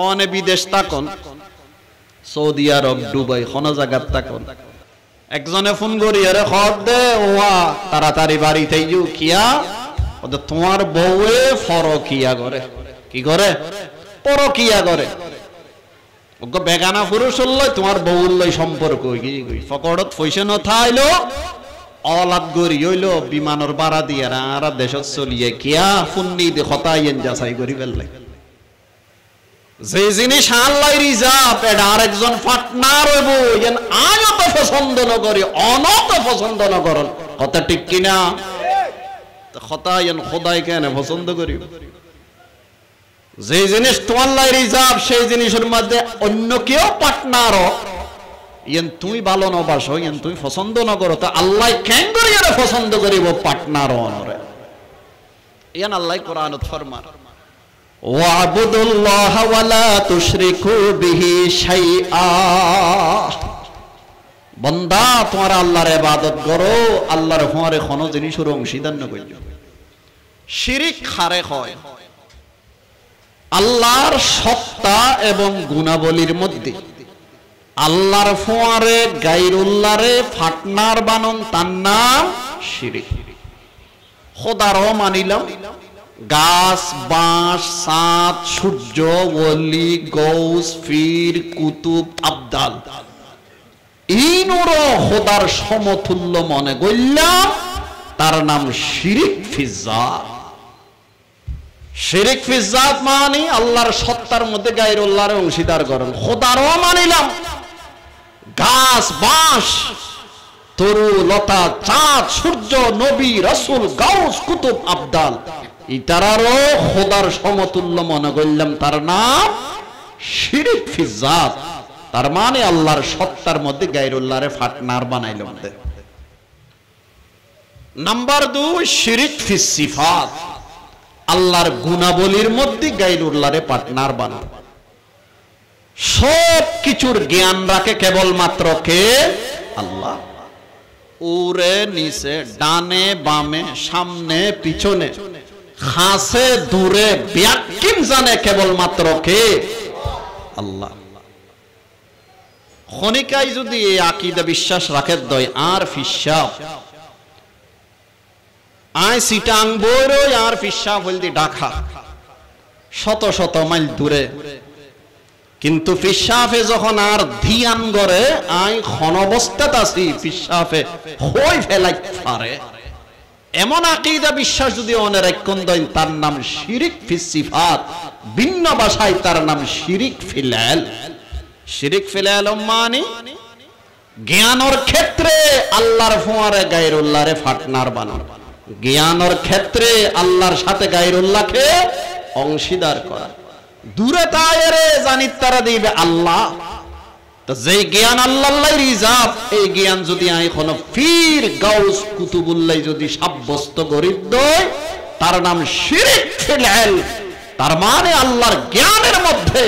অনে বিদেশ তাকন সৌদি আরব দুবাই কোন জায়গাত তাকন একজনে ফোন করি আরে খবর দে ওয়া তাড়াতাড়ি বাড়িতে ইউ কিয়া ওদের তোমার বউয়ে ফরকিয়া করে কি করে পরকিয়া করে ওগো বেগানা পুরুষ হলই তোমার বউর লই সম্পর্ক কি ফকড়ত পয়সা ন থাইলো অলাদ গরি হইলো বিমানের ভাড়া দিয়ে আর দেশত চলিয়ে কিয়া ফুন্নি দে খতাইন যাচাই করি ফেললে যে জিনিস আল্লাহ রিজার্ভ এটা আরেকজন পার্টনার হইব যেন আজও তো পছন্দ ন করি অনত পছন্দ ন করন কথা ঠিক কিনা খতাইন খোদাই কেন পছন্দ করি যে জিনিস তোমার লাই রিজার্ভ সেই জিনিসের মধ্যে অন্য কেউ পার্টনার ইয়েন তুই ভালো ন বাসো ইয়েন তুই পছন্দ ন করো তা আল্লাহ কেন করিয়া পছন্দ করিব পার্টনার অনরে ইয়ান আল্লাহ কোরআনত ফরমান ওয়াবুদুল্লাহ ওয়ালা তুশরিকু বিহি শাইআ বান্দা তোমরা আল্লাহর ইবাদত করো আল্লাহর হরে কোনো জিনিসের অংশীদার না কইও শিরিক খারে হয় আল্লাহর সত্তা এবং গুণাবলীর মধ্যে আল্লাহর ফোয়ারে গায়রুল্লাহরে পার্টনার বানন তার নাম শিরিক খোদারও মানিলাম গাছ বাঁশ চাঁদ সূর্য ওলি গৌস পীর কুতুব আবদাল ইনুর খোদার সমতুল্য মনে করলাম তার নাম শিরিক ফিজাত শিরিক ফিজাত মানে আল্লাহর সত্তার মধ্যে গায়রুল্লাহর অংশীদার করেন খোদারও মানিলাম গাছ বাঁশ তরু লতা চাঁদ সূর্য নবী রাসূল গাউস কুতুব আবদাল ইতারারও খোদার সমতুল্য মনে করলাম তার নাম শিরিক ফিজাত তার মানে আল্লাহর সত্তার মধ্যে গায়রুল্লাহরে পার্টনার বানাইলাম নাম্বার 2 শিরিক ফিস সিফাত আল্লাহর গুণাবলীর মধ্যে গায়রুল্লাহরে পার্টনার বানানো সব কিছুর জ্ঞান রাখে কেবলমাত্র কে আল্লাহ উরে নিচে ডানে বামে সামনে পিছনে খাসে দূরে ব্যাকিম জানে কেবলমাত্র কে আল্লাহ খনিকাই যদি এই আকীদা বিশ্বাস রাখে দয় আর ফিসাব আই সিটাং বইরো আর ফিসাব হলদি ঢাকা শত শত মাইল দূরে কিন্তু ফিসাফে যখন আর ধ্যান করে আই ক্ষণবস্থাত আছি ফিসাফে হই ফেলাই পারে এমন আকীদা বিশ্বাস যদি অনেরাইকন দয় তার নাম শিরিক ফিস সিফাত ভিন্ন ভাষায় তার নাম শিরিক ফিলাল শিরিক ফিলাল মানে জ্ঞানের ক্ষেত্রে আল্লাহর ফোয়ারে গায়রুল্লাহরে পার্টনার বানানো জ্ঞানের ক্ষেত্রে আল্লাহর সাথে গায়রুল্লাহকে অংশীদার করা দূরে তায়রে জানিত তারা দিবে আল্লাহ তো যেই জ্ঞান আল্লাহর রিজার্ভ এই জ্ঞান যদি আই কোন পীর গাউস কুতুবুল্লাহ যদি সাব্যস্ত করি দেয় তার নাম শিরিক ফিলাল তার মানে আল্লাহর জ্ঞানের মধ্যে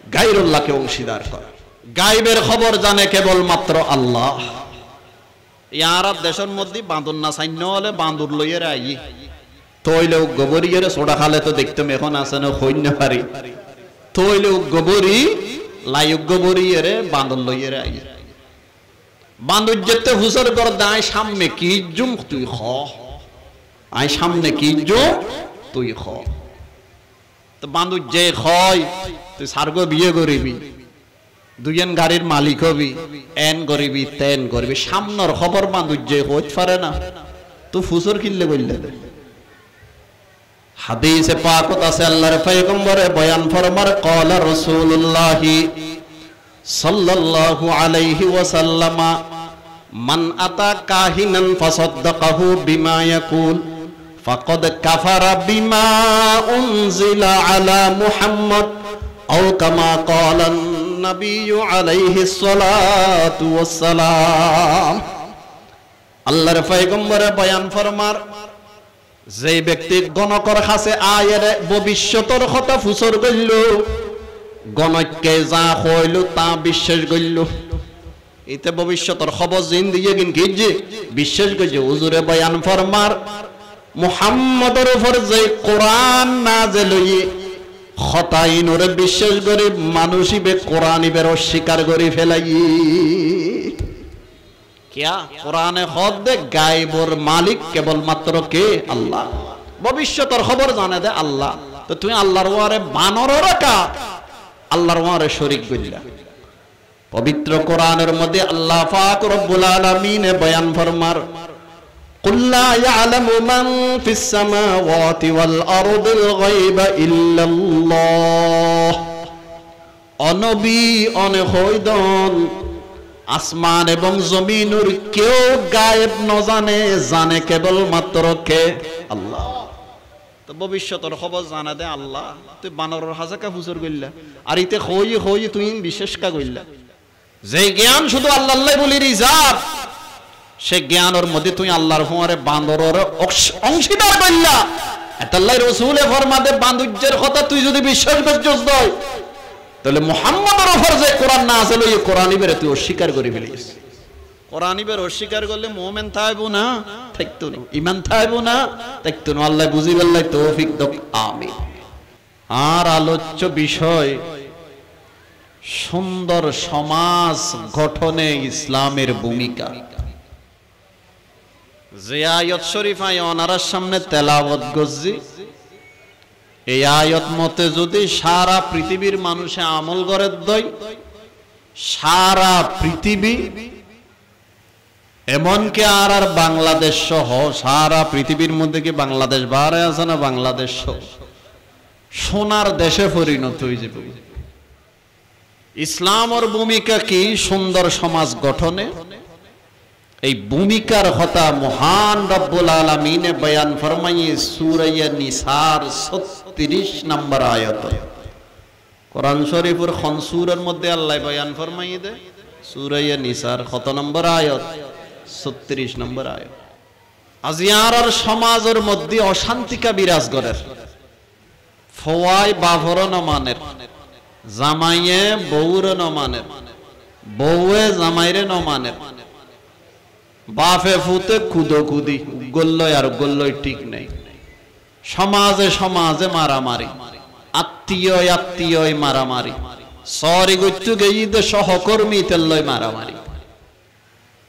গায়রুল্লাহকে অংশীদার করা গায়বের খবর জানে কেবলমাত্র আল্লাহ এই আরব দেশের মধ্যে বাঁদর না সাইন্য হলে বাঁদর লইয়ে আই তৈলেও গোবরিয়ের সোডা খালে তো দেখতাম এখন আছে না হইন্য পারি তৈলেও গোবরি লাইক গোবরিয়ের বাঁদর লইয়ে আই বাঁদর যেতে হুসর কর দায় সামনে কি জুম তুই খ আই সামনে কি জুম তুই খ তো বাঁদর যে খয় তুই সার্গ বিয়ে করিবি দুইজন গাড়ির মালিক হবি এন করিবি তেন করবি সামনের খবর বাঁদর যে হইতে পারে না তুই ফুসর কিনলে বললে হাদিসে পাকত আছে আল্লাহর পয়গম্বরে বয়ান ফরমার ক্বালা রাসূলুল্লাহ সাল্লাল্লাহু আলাইহি ওয়াসাল্লাম মান আতা কাহিনান ফাসাদদাকাহু বিমা ইয়াকুল ফাকাদ কাফারা বিমা উনজিলা আলা মুহাম্মদ আও কামা ক্বালা নবী আলাইহিস সালাতু ওয়াস সালাম আল্লাহর পয়গম্বরে বয়ান ফরমার যে ব্যক্তি গণকর কাছে আয়ের ভবিষ্যতের কথা ফুসর কইল গণককে যা হইল তা বিশ্বাস কইল এতে ভবিষ্যতের খবর জিন্দিগি গিয়ে বিশ্বাস কইছে হুজুরে বয়ান ফরমার মুহাম্মদের উপর যে কোরআন নাযিল হই খতাইন ওরে বিশ্বাস করি মানুষইবে কোরআনিবের অস্বীকার করি ফেলাই কিয়া কোরআনে হদ দে গায়বর মালিক কেবলমাত্র কে আল্লাহ ভবিষ্যতের খবর জানে দে আল্লাহ তো তুমি আল্লাহর ওয়ারে বানর রাখা আল্লাহর ওয়ারে শরীক কইলা পবিত্র কোরআনের মধ্যে আল্লাহ পাক রব্বুল আলামিন বয়ান ফরমার কুল লা ইয়ালামু মান ফিস সামাওয়াতি ওয়াল আরদিল গায়বা ইল্লাল্লাহ অনবী অনহৈদন আসমান এবং জমিনের কেউ গায়েব ন জানে জানে কেবলমাত্র কে আল্লাহ তো ভবিষ্যতের খবর জানা দে আল্লাহ তুই বানরের হাজাকা হুজুর কইলা আর ইতে হই তুই বিশেষ কা কইলা যে জ্ঞান শুধু আল্লাহ আল্লাহ বলি রিজার্ভ সে জ্ঞানের মধ্যে তুই আল্লাহর হুয়ারে বান্দরের অংশীদার কইলা এতাল্লাহ রাসূলে ফরমাদে বান্দুজ্যের কথা তুই যদি বিশ্বাস করছস দই তাহলে মুহাম্মদের উপর যে কোরআন না আছে এই কোরআনিবের তুই অস্বীকার করে ফেলিস কোরআনিবের অস্বীকার করলে মুমিন থাকবো না থাকতো না ঈমান থাকবো না থাকতো না আল্লাহ বুঝিবেল্লাই তৌফিক দাও আমিন আর আলোচ্য বিষয় সুন্দর সমাজ গঠনে ইসলামের ভূমিকা যে আয়াত শরীফ আই ওনার সামনে তেলাওয়াত করছি এই আয়াত মতে যদি সারা পৃথিবীর মানুষে আমল করে দেয় সারা পৃথিবী এমনকি আর বাংলাদেশ সহ সারা পৃথিবীর মধ্যে কি বাংলাদেশ বারে আছে না বাংলাদেশ সহ সোনার দেশে পরিণত হয়ে যাবে ইসলামের ভূমিকা কি সুন্দর সমাজ গঠনে এই ভূমিকার কথা মহান রব্বুল আলামিনে বয়ান ফরমাইয়ে সূরা নিসার 36 নম্বর আয়াত কোরআন শরীফের খনসুরের মধ্যে আল্লাহ বয়ান ফরমাইয়ে দে সূরা নিসার কত নম্বর আয়াত 36 নম্বর আয়াত আজিয়ার সমাজের মধ্যে অশান্তিকা বিরাজ করে ফওয়াই বাফর ন মানের জামাইয়ে বউর ন মানের বউয়ে জামাইরে ন মানের বাফে ফুতে খুদো খুদি গল্লয় আর গল্লয় ঠিক নেই সমাজে সমাজে মারামারি আত্মীয় মারামারি সরি গত্যু গেইতে সহকর্মী তেল্লয় মারামারি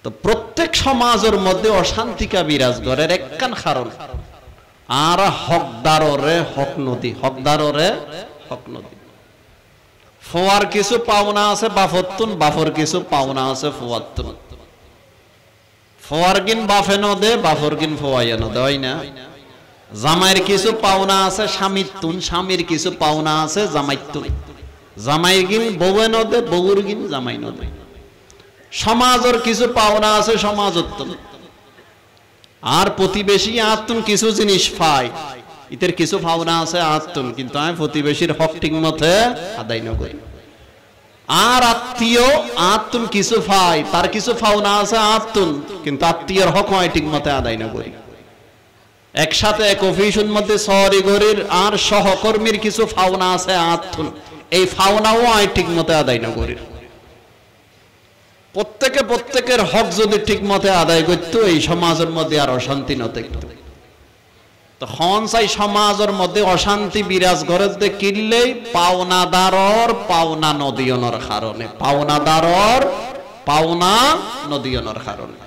তো প্রত্যেক সমাজের মধ্যে অশান্তিকা বিরাজ করে একখান কারণ আর হকদাররে হক নদী ফোয়ার কিছু পাওনা আছে বাফতুন বাফর কিছু পাওনা আছে ফোয়াতুন ফোয়ারগিন বাফে ন দে বাফরগিন ফোয়াইয়া ন দে হয় না জামাইয়ের কিছু পাওনা আছে স্বামীতুন স্বামীর কিছু পাওনা আছে জামাইতুন জামাইগিন বউয়ে ন দে বউরগিন জামাই ন দে সমাজের কিছু পাওনা আছে সমাজতুন আর প্রতিবেশী আতুন কিছু জিনিস পায় ইতের কিছু পাওনা আছে আতুন কিন্তু আমি প্রতিবেশীর হক ঠিক মতে আদায় ন করি আর আত্মীয় আতুন কিছু পায় তার কিছু পাওনা আছে আতুন কিন্তু আত্মীয়ের হক হয় ঠিক মতে আদায় না করি একসাথে এক অফিসের মধ্যে সরি গরির আর সহকর্মীর কিছু পাওনা আছে আতুন এই পাওনাও হয় ঠিক মতে আদায় না করি প্রত্যেকের হক যদি ঠিক মতে আদায় করতো এই সমাজের মধ্যে আর অশান্তি ন থাকতো তখন চাই সমাজের মধ্যে অশান্তি বিরাজ করে কিনলেই পাওনাদারর পাওনা নদীয়নের কারণে পাওনা নদীয়নের কারণে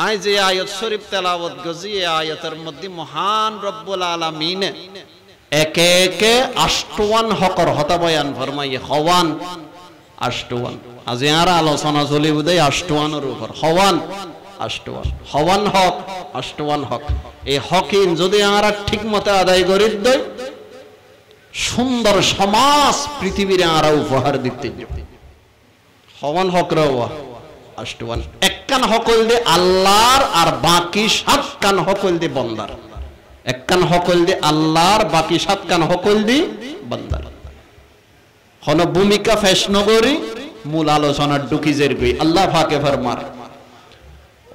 আই যে আয়াত শরীফ তেলাওয়াত গজি এই আয়াতের মধ্যে মহান রব্বুল আলামিন একে একে 58 হকর হতা বয়ান ফরমাইয়ে হওয়ান 58 আজ আর আলোচনা চলি বুঝাই 58 এর উপর হওয়ান 58 হক 58 হক এই হকিন যদি আমরা ঠিক মতে আদায় করি দেই সুন্দর সমাজ পৃথিবীর আমরা উপহার দিতে হওয়ান হক রাওয়া 58 একখান হকল দে আল্লাহর আর বাকি 7 কান হকল দে বান্দার একখান হকল দে আল্লাহর বাকি 7 কান হকল দি বান্দার কোন ভূমিকা ফেশনগরি মূল আলোচনার ঢুকিজের গই আল্লাহ পাকে ফরমার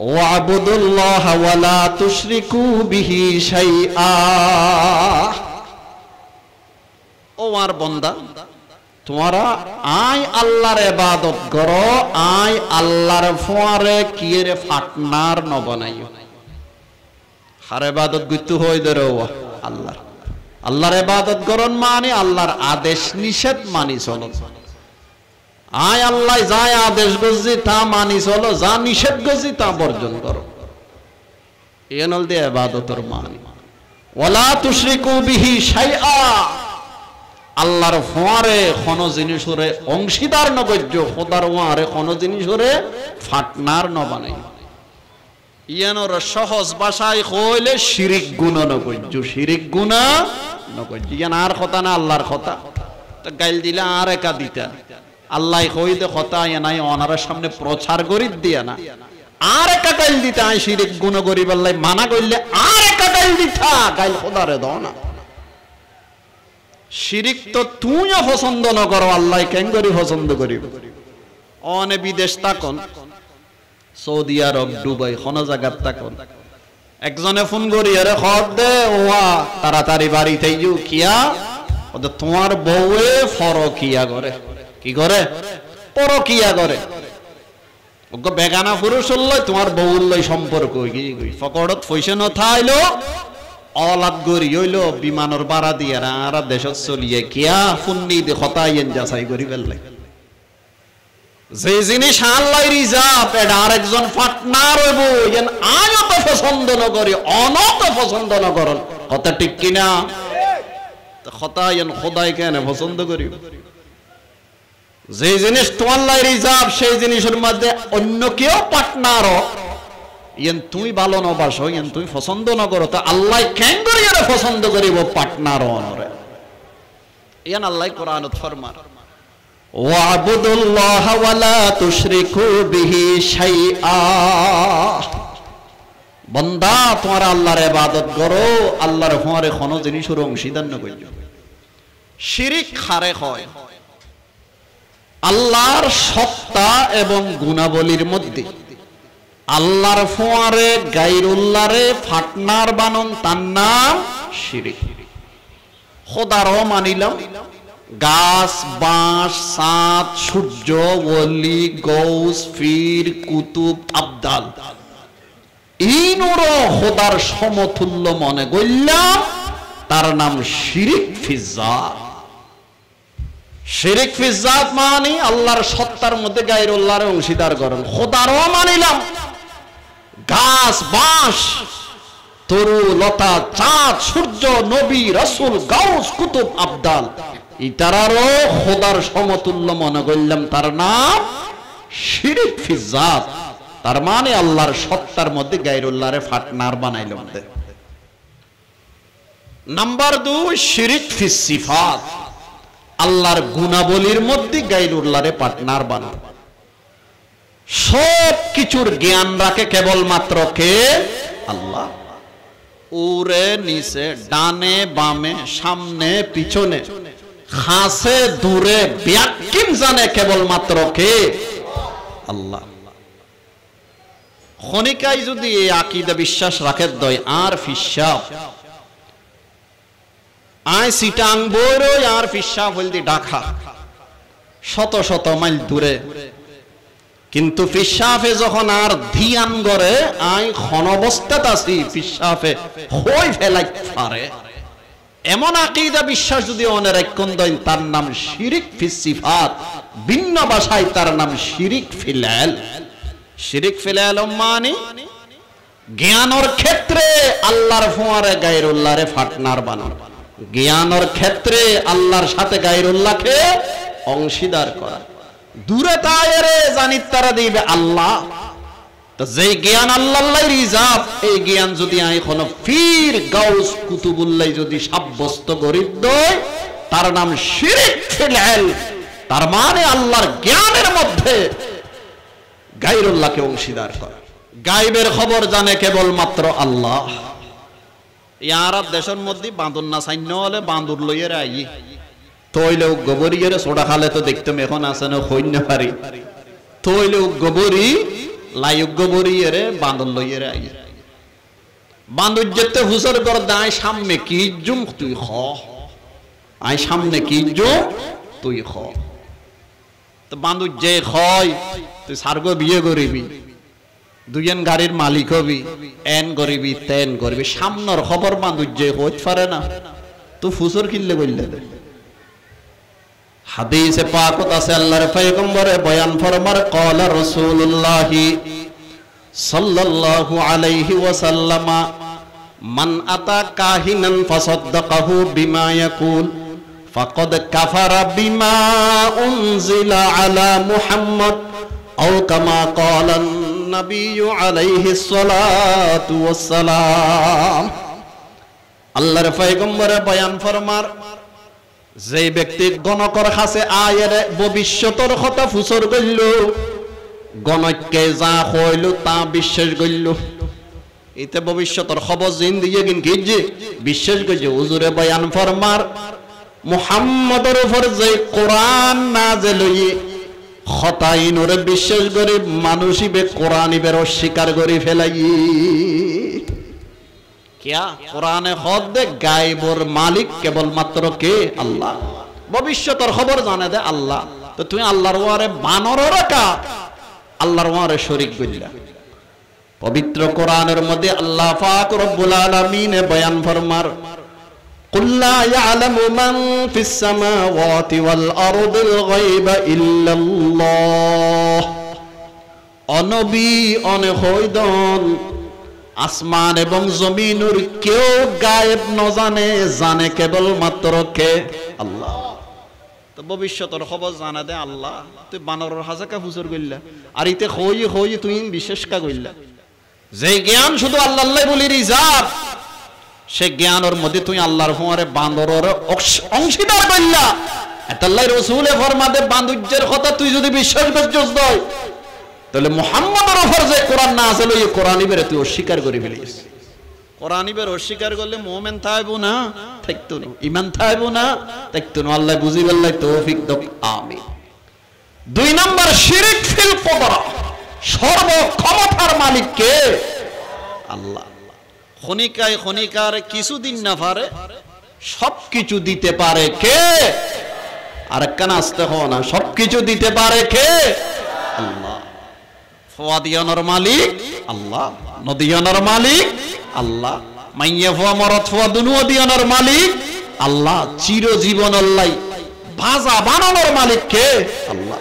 ওয়াবুদুল্লাহ ওয়ালা তুশরিকু বিহি শাইআ ও আর বান্দা তোমরা আয় আল্লাহর ইবাদত করো আয় আল্লাহর ফোয়ারে কিরে ফাটনার ন বানাইও হার ইবাদত গুতু হই ধরো আল্লাহর আল্লাহর ইবাদত করন মানে আল্লাহর আদেশ নিষেধ মানি চলো। আয় আল্লাহ যা আদেশ করছি তা মানি চলো, যা নিষেধ করছি তা বর্জন করো। এন হল দিয়ে ইবাদতের মানে। ওয়ালা তুশরিকু বিহি শাইআ, আল্লাহর ফোয়ারে কোনো জিনিসরে অংশীদার নগজ্য, খোদার ওয়ারে কোনো জিনিসরে ফাটনার ন বানাই। ইয়ানোর সহজ ভাষায় কইলে শিরিক গুনাহ নগজ্য, শিরিক গুনাহ নগজ্য। ইয়ান আর কথা না আল্লাহর কথা, তো গাইল দিলা আর একা দিতা আল্লাহ কইতে কথা নাই অনারের সামনে প্রচার করি দিয়া না, আর একা গাইল দিতা আই শিরিক গুনাহ করি বললাই মানা কইলে আর একা গাইল দিতা, গাইল খোদারে দাও না। শিরিক তো তুইও পছন্দ ন করো, আল্লাহ কেন করি পছন্দ করিব। অনে বিদেশ তাকন, সৌদি আরব, দুবাই, কোন জায়গাত তাকন, একজনে ফোন করি আরে খত দে ওয়া তাড়াতাড়ি বাড়িতে ইউ কিয়া, ওদের তোমার বউয়ে ফরকিয়া করে। কি করে? পরকিয়া করে। ওগো বেগানা পুরুষ লই তোমার বউর লই সম্পর্ক কি ফকড়ত পয়সা ন থাইলো অলাদ গরি হইলো বিমানের ভাড়া দিয়ে আর দেশত চলিয়ে কিয়া ফুন্নি দি খতাইয়েন যাচাই করি ফেললে। যে জিনিস আল্লাহ রিজার্ভ এটা আরেকজন পার্টনার হইব, এন আয়ও তো পছন্দ ন করি, অনত পছন্দ ন করন। কথা ঠিক কিনা? খতাইয়েন খোদাই কেন পছন্দ করি? যে জিনিস তোমার রিজার্ভ সেই জিনিসের মধ্যে অন্য কেউ পার্টনার ইয়েন তুই ভালো নবাসো, ইয়েন তুই পছন্দ ন করো, তো আল্লাহ কেন করি এর পছন্দ করিব পার্টনার অনরে। ইয়ান আল্লাহ কোরআনত ফরমান ওয়াবুদুল্লাহ ওয়ালা তুশরিকু বিহি শাইআ, বান্দা তোমরা আল্লাহর ইবাদত করো, আল্লাহর হরে কোনো জিনিসের অংশীদার ন কইও। শিরিক খারে হয় আল্লাহর সত্তা এবং গুণাবলীর মধ্যে আল্লাহর ফোয়ারে গায়রুল্লাহরে ফাটনার বানন, তার নাম শিরিক। খোদারও মানিলাম, গাছ, বাঁশ, চাঁদ, সূর্য, ওলি, গৌস, পীর, কুতুব, আবদাল, ইনুরো খোদার সমতুল্য মনে করলাম, তার নাম শিরিক ফিজ্জাত। শিরিক ফিজ্জাত মানে আল্লাহর সত্তার মধ্যে গায়রুল্লাহর অংশীদার করেন। খোদারও মানিলাম, গাছ, বাঁশ, তরু, লতা, চাঁদ, সূর্য, নবী, রাসূল, গাউস, কুতুব, আবদাল, ইতারারও খোদার সমতুল্য মনে করলাম, তার নাম শিরিক ফিজ্জাত। তার মানে আল্লাহর সত্তার মধ্যে গায়রুল্লাহরে পার্টনার বানাইলাম। নাম্বার 2 শিরিক ফিস সিফাত, আল্লাহর গুণাবলীর মধ্যে গায়রুল্লাহরে পার্টনার বানানো। সব কিছুর জ্ঞান রাখে কেবলমাত্র কে? আল্লাহ। উরে নিচে, ডানে বামে, সামনে পিছনে, খাসে দূরে ব্যাকিম জানে কেবলমাত্র কে? আল্লাহ। খনিকাই যদি এই আকীদা বিশ্বাস রাখে দয় আর ফিসাব আয় সিটাং বড় আর ফিসাব হলদি ঢাকা শত শত মাইল দূরে, কিন্তু ফিসাফে যখন আর ধিয়ান করে আই ক্ষণবস্থাত আছি ফিসাফে হই ফেলাই পারে, এমন আকীদা বিশ্বাস যদি অনেক রাখুন দেন, তার নাম শিরিক ফিস সিফাত, ভিন্ন ভাষায় তার নাম শিরিক ফিল ইলম। শিরিক ফিল ইলম মানে জ্ঞানের ক্ষেত্রে আল্লাহর ফোয়ারে গায়রুল্লাহরে পার্টনার বানানো, জ্ঞানের ক্ষেত্রে আল্লাহর সাথে গায়রুল্লাহকে অংশীদার করা। দূরে তায়েরে জানিত তারা দিবে আল্লাহ, তো যেই জ্ঞান আল্লাহর রিজার্ভ, এই জ্ঞান যদি আই কোনো পীর, গাউস, কুতুবুল্লাহ যদি সাব্যস্ত করি দেয়, তার নাম শিরিক ফিল ইলম। তার মানে আল্লাহর জ্ঞানের মধ্যে গায়রুল্লাহকে অংশীদার করা। গায়বের খবর জানে কেবলমাত্র আল্লাহ। ইয়ার দেশের মধ্যে বাঁদর না সাইন্য হলে বাঁদর লইয়ে আই তৈলে গোবরিয়ের সোডা খালে তো দেখতাম, এখন আছে না হইন্য পারি, তৈলে গোবরি লাইক গোবরি এরে বাঁদর লইয়ে আই বাঁদর যেতে হুসর কর দায় সামনে কি জুম তুই খ, আই সামনে কি জুম তুই খ। তো বাঁদর যে খয় তুই সার্গ বিয়ে করিবি, দুজন গাড়ির মালিক হবি, এন করিবি তেন করবি, সামনের খবর বাঁদর যে হইতে পারে না। তো ফুসুর কিল্লে কইলে দে হাদিসে পাকত আছে আল্লাহর পয়গম্বরে বয়ান ফরমার ক্বালা রাসূলুল্লাহি সাল্লাল্লাহু আলাইহি ওয়াসাল্লাম মান আতা কাহিনান ফাসাদ্দাকাহু বিমা ইয়াকুল ফাকাদ কাফারা বিমা উনজিলা আলা মুহাম্মদ আও কামা ক্বালা নবিয়্যু আলাইহিস সালাতু ওয়াস সালাম আল্লাহর পয়গম্বরে বয়ান ফরমার যে ব্যক্তি গণকর কাছে আয়ের ভবিষ্যতের কথা ফুসর গইল গণককে যা হইল তা বিশ্বাস গইল এতে ভবিষ্যতের খবর জিন দিয়ে কিন কি বিশ্বাস গইল হুজুরে বয়ান ফরমার মুহাম্মদের উপর যে কোরআন নাযিল হই খতাইনরে বিশ্বাস করে মানুষইবে কোরআনিবের অস্বীকার করে ফেলাই क्या কোরআনে খদ দে গায়বর মালিক কেবলমাত্র কে আল্লাহ ভবিষ্যতের খবর জানে দে আল্লাহ তো তুমি আল্লাহর ওয়ারে বানর রাখা আল্লাহর ওয়ারে শরীক কইলা পবিত্র কোরআনের মধ্যে আল্লাহ পাক রব্বুল আলামিন বয়ান ফরমার কুল লা ইয়ালামু মান ফিস সামাওয়াতি ওয়াল আরদিল গায়বা ইল্লাল্লাহ অনবী অনে হইদন আসমান এবং জমিনের কেউ গায়েব ন জানে জানে কেবলমাত্র কে আল্লাহ তো ভবিষ্যতের খবর জানা দে আল্লাহ তুই বানরের হাজাকা ফুসর কইলা আর ইতে হই তুই বিশেষ কা কইলা যে জ্ঞান শুধু আল্লাহ আল্লাহ বলি রিজার্ভ সে জ্ঞানের মধ্যে তুই আল্লাহর ফোয়ারে বান্দরের অংশীদার কইলা এটা আল্লাহ রাসূলে ফরমাদে বান্দুজ্যের কথা তুই যদি বিশ্বাস করছস দই তাহলে মুহাম্মদের উপর যে কোরআন নাযিল হই কোরআনই বেরে তুই অস্বীকার করে ফেলিস কোরআনই বেরে অস্বীকার করলে মুমিন থাকবো না থাকতো না ঈমান থাকবো না থাকতো না আল্লাহ বুঝি আল্লাহ তৌফিক দাও আমিন দুই নাম্বার শিরক ফিল কুদরা সর্ব ক্ষমতার মালিক কে আল্লাহ খনিকার কিছুদিন না পারে সবকিছু দিতে পারে কে আর কান আসতে হয় না সবকিছু দিতে পারে কে আল্লাহ ফওয়াদিয়ানোর মালিক আল্লাহ নদিয়ানোর মালিক আল্লাহ মাইয়া ফওয়া মরত ফওয়া দুনুয়া দিয়ানোর মালিক আল্লাহ চিরজীবন আল্লাহ ভাজা বানানোর মালিক কে আল্লাহ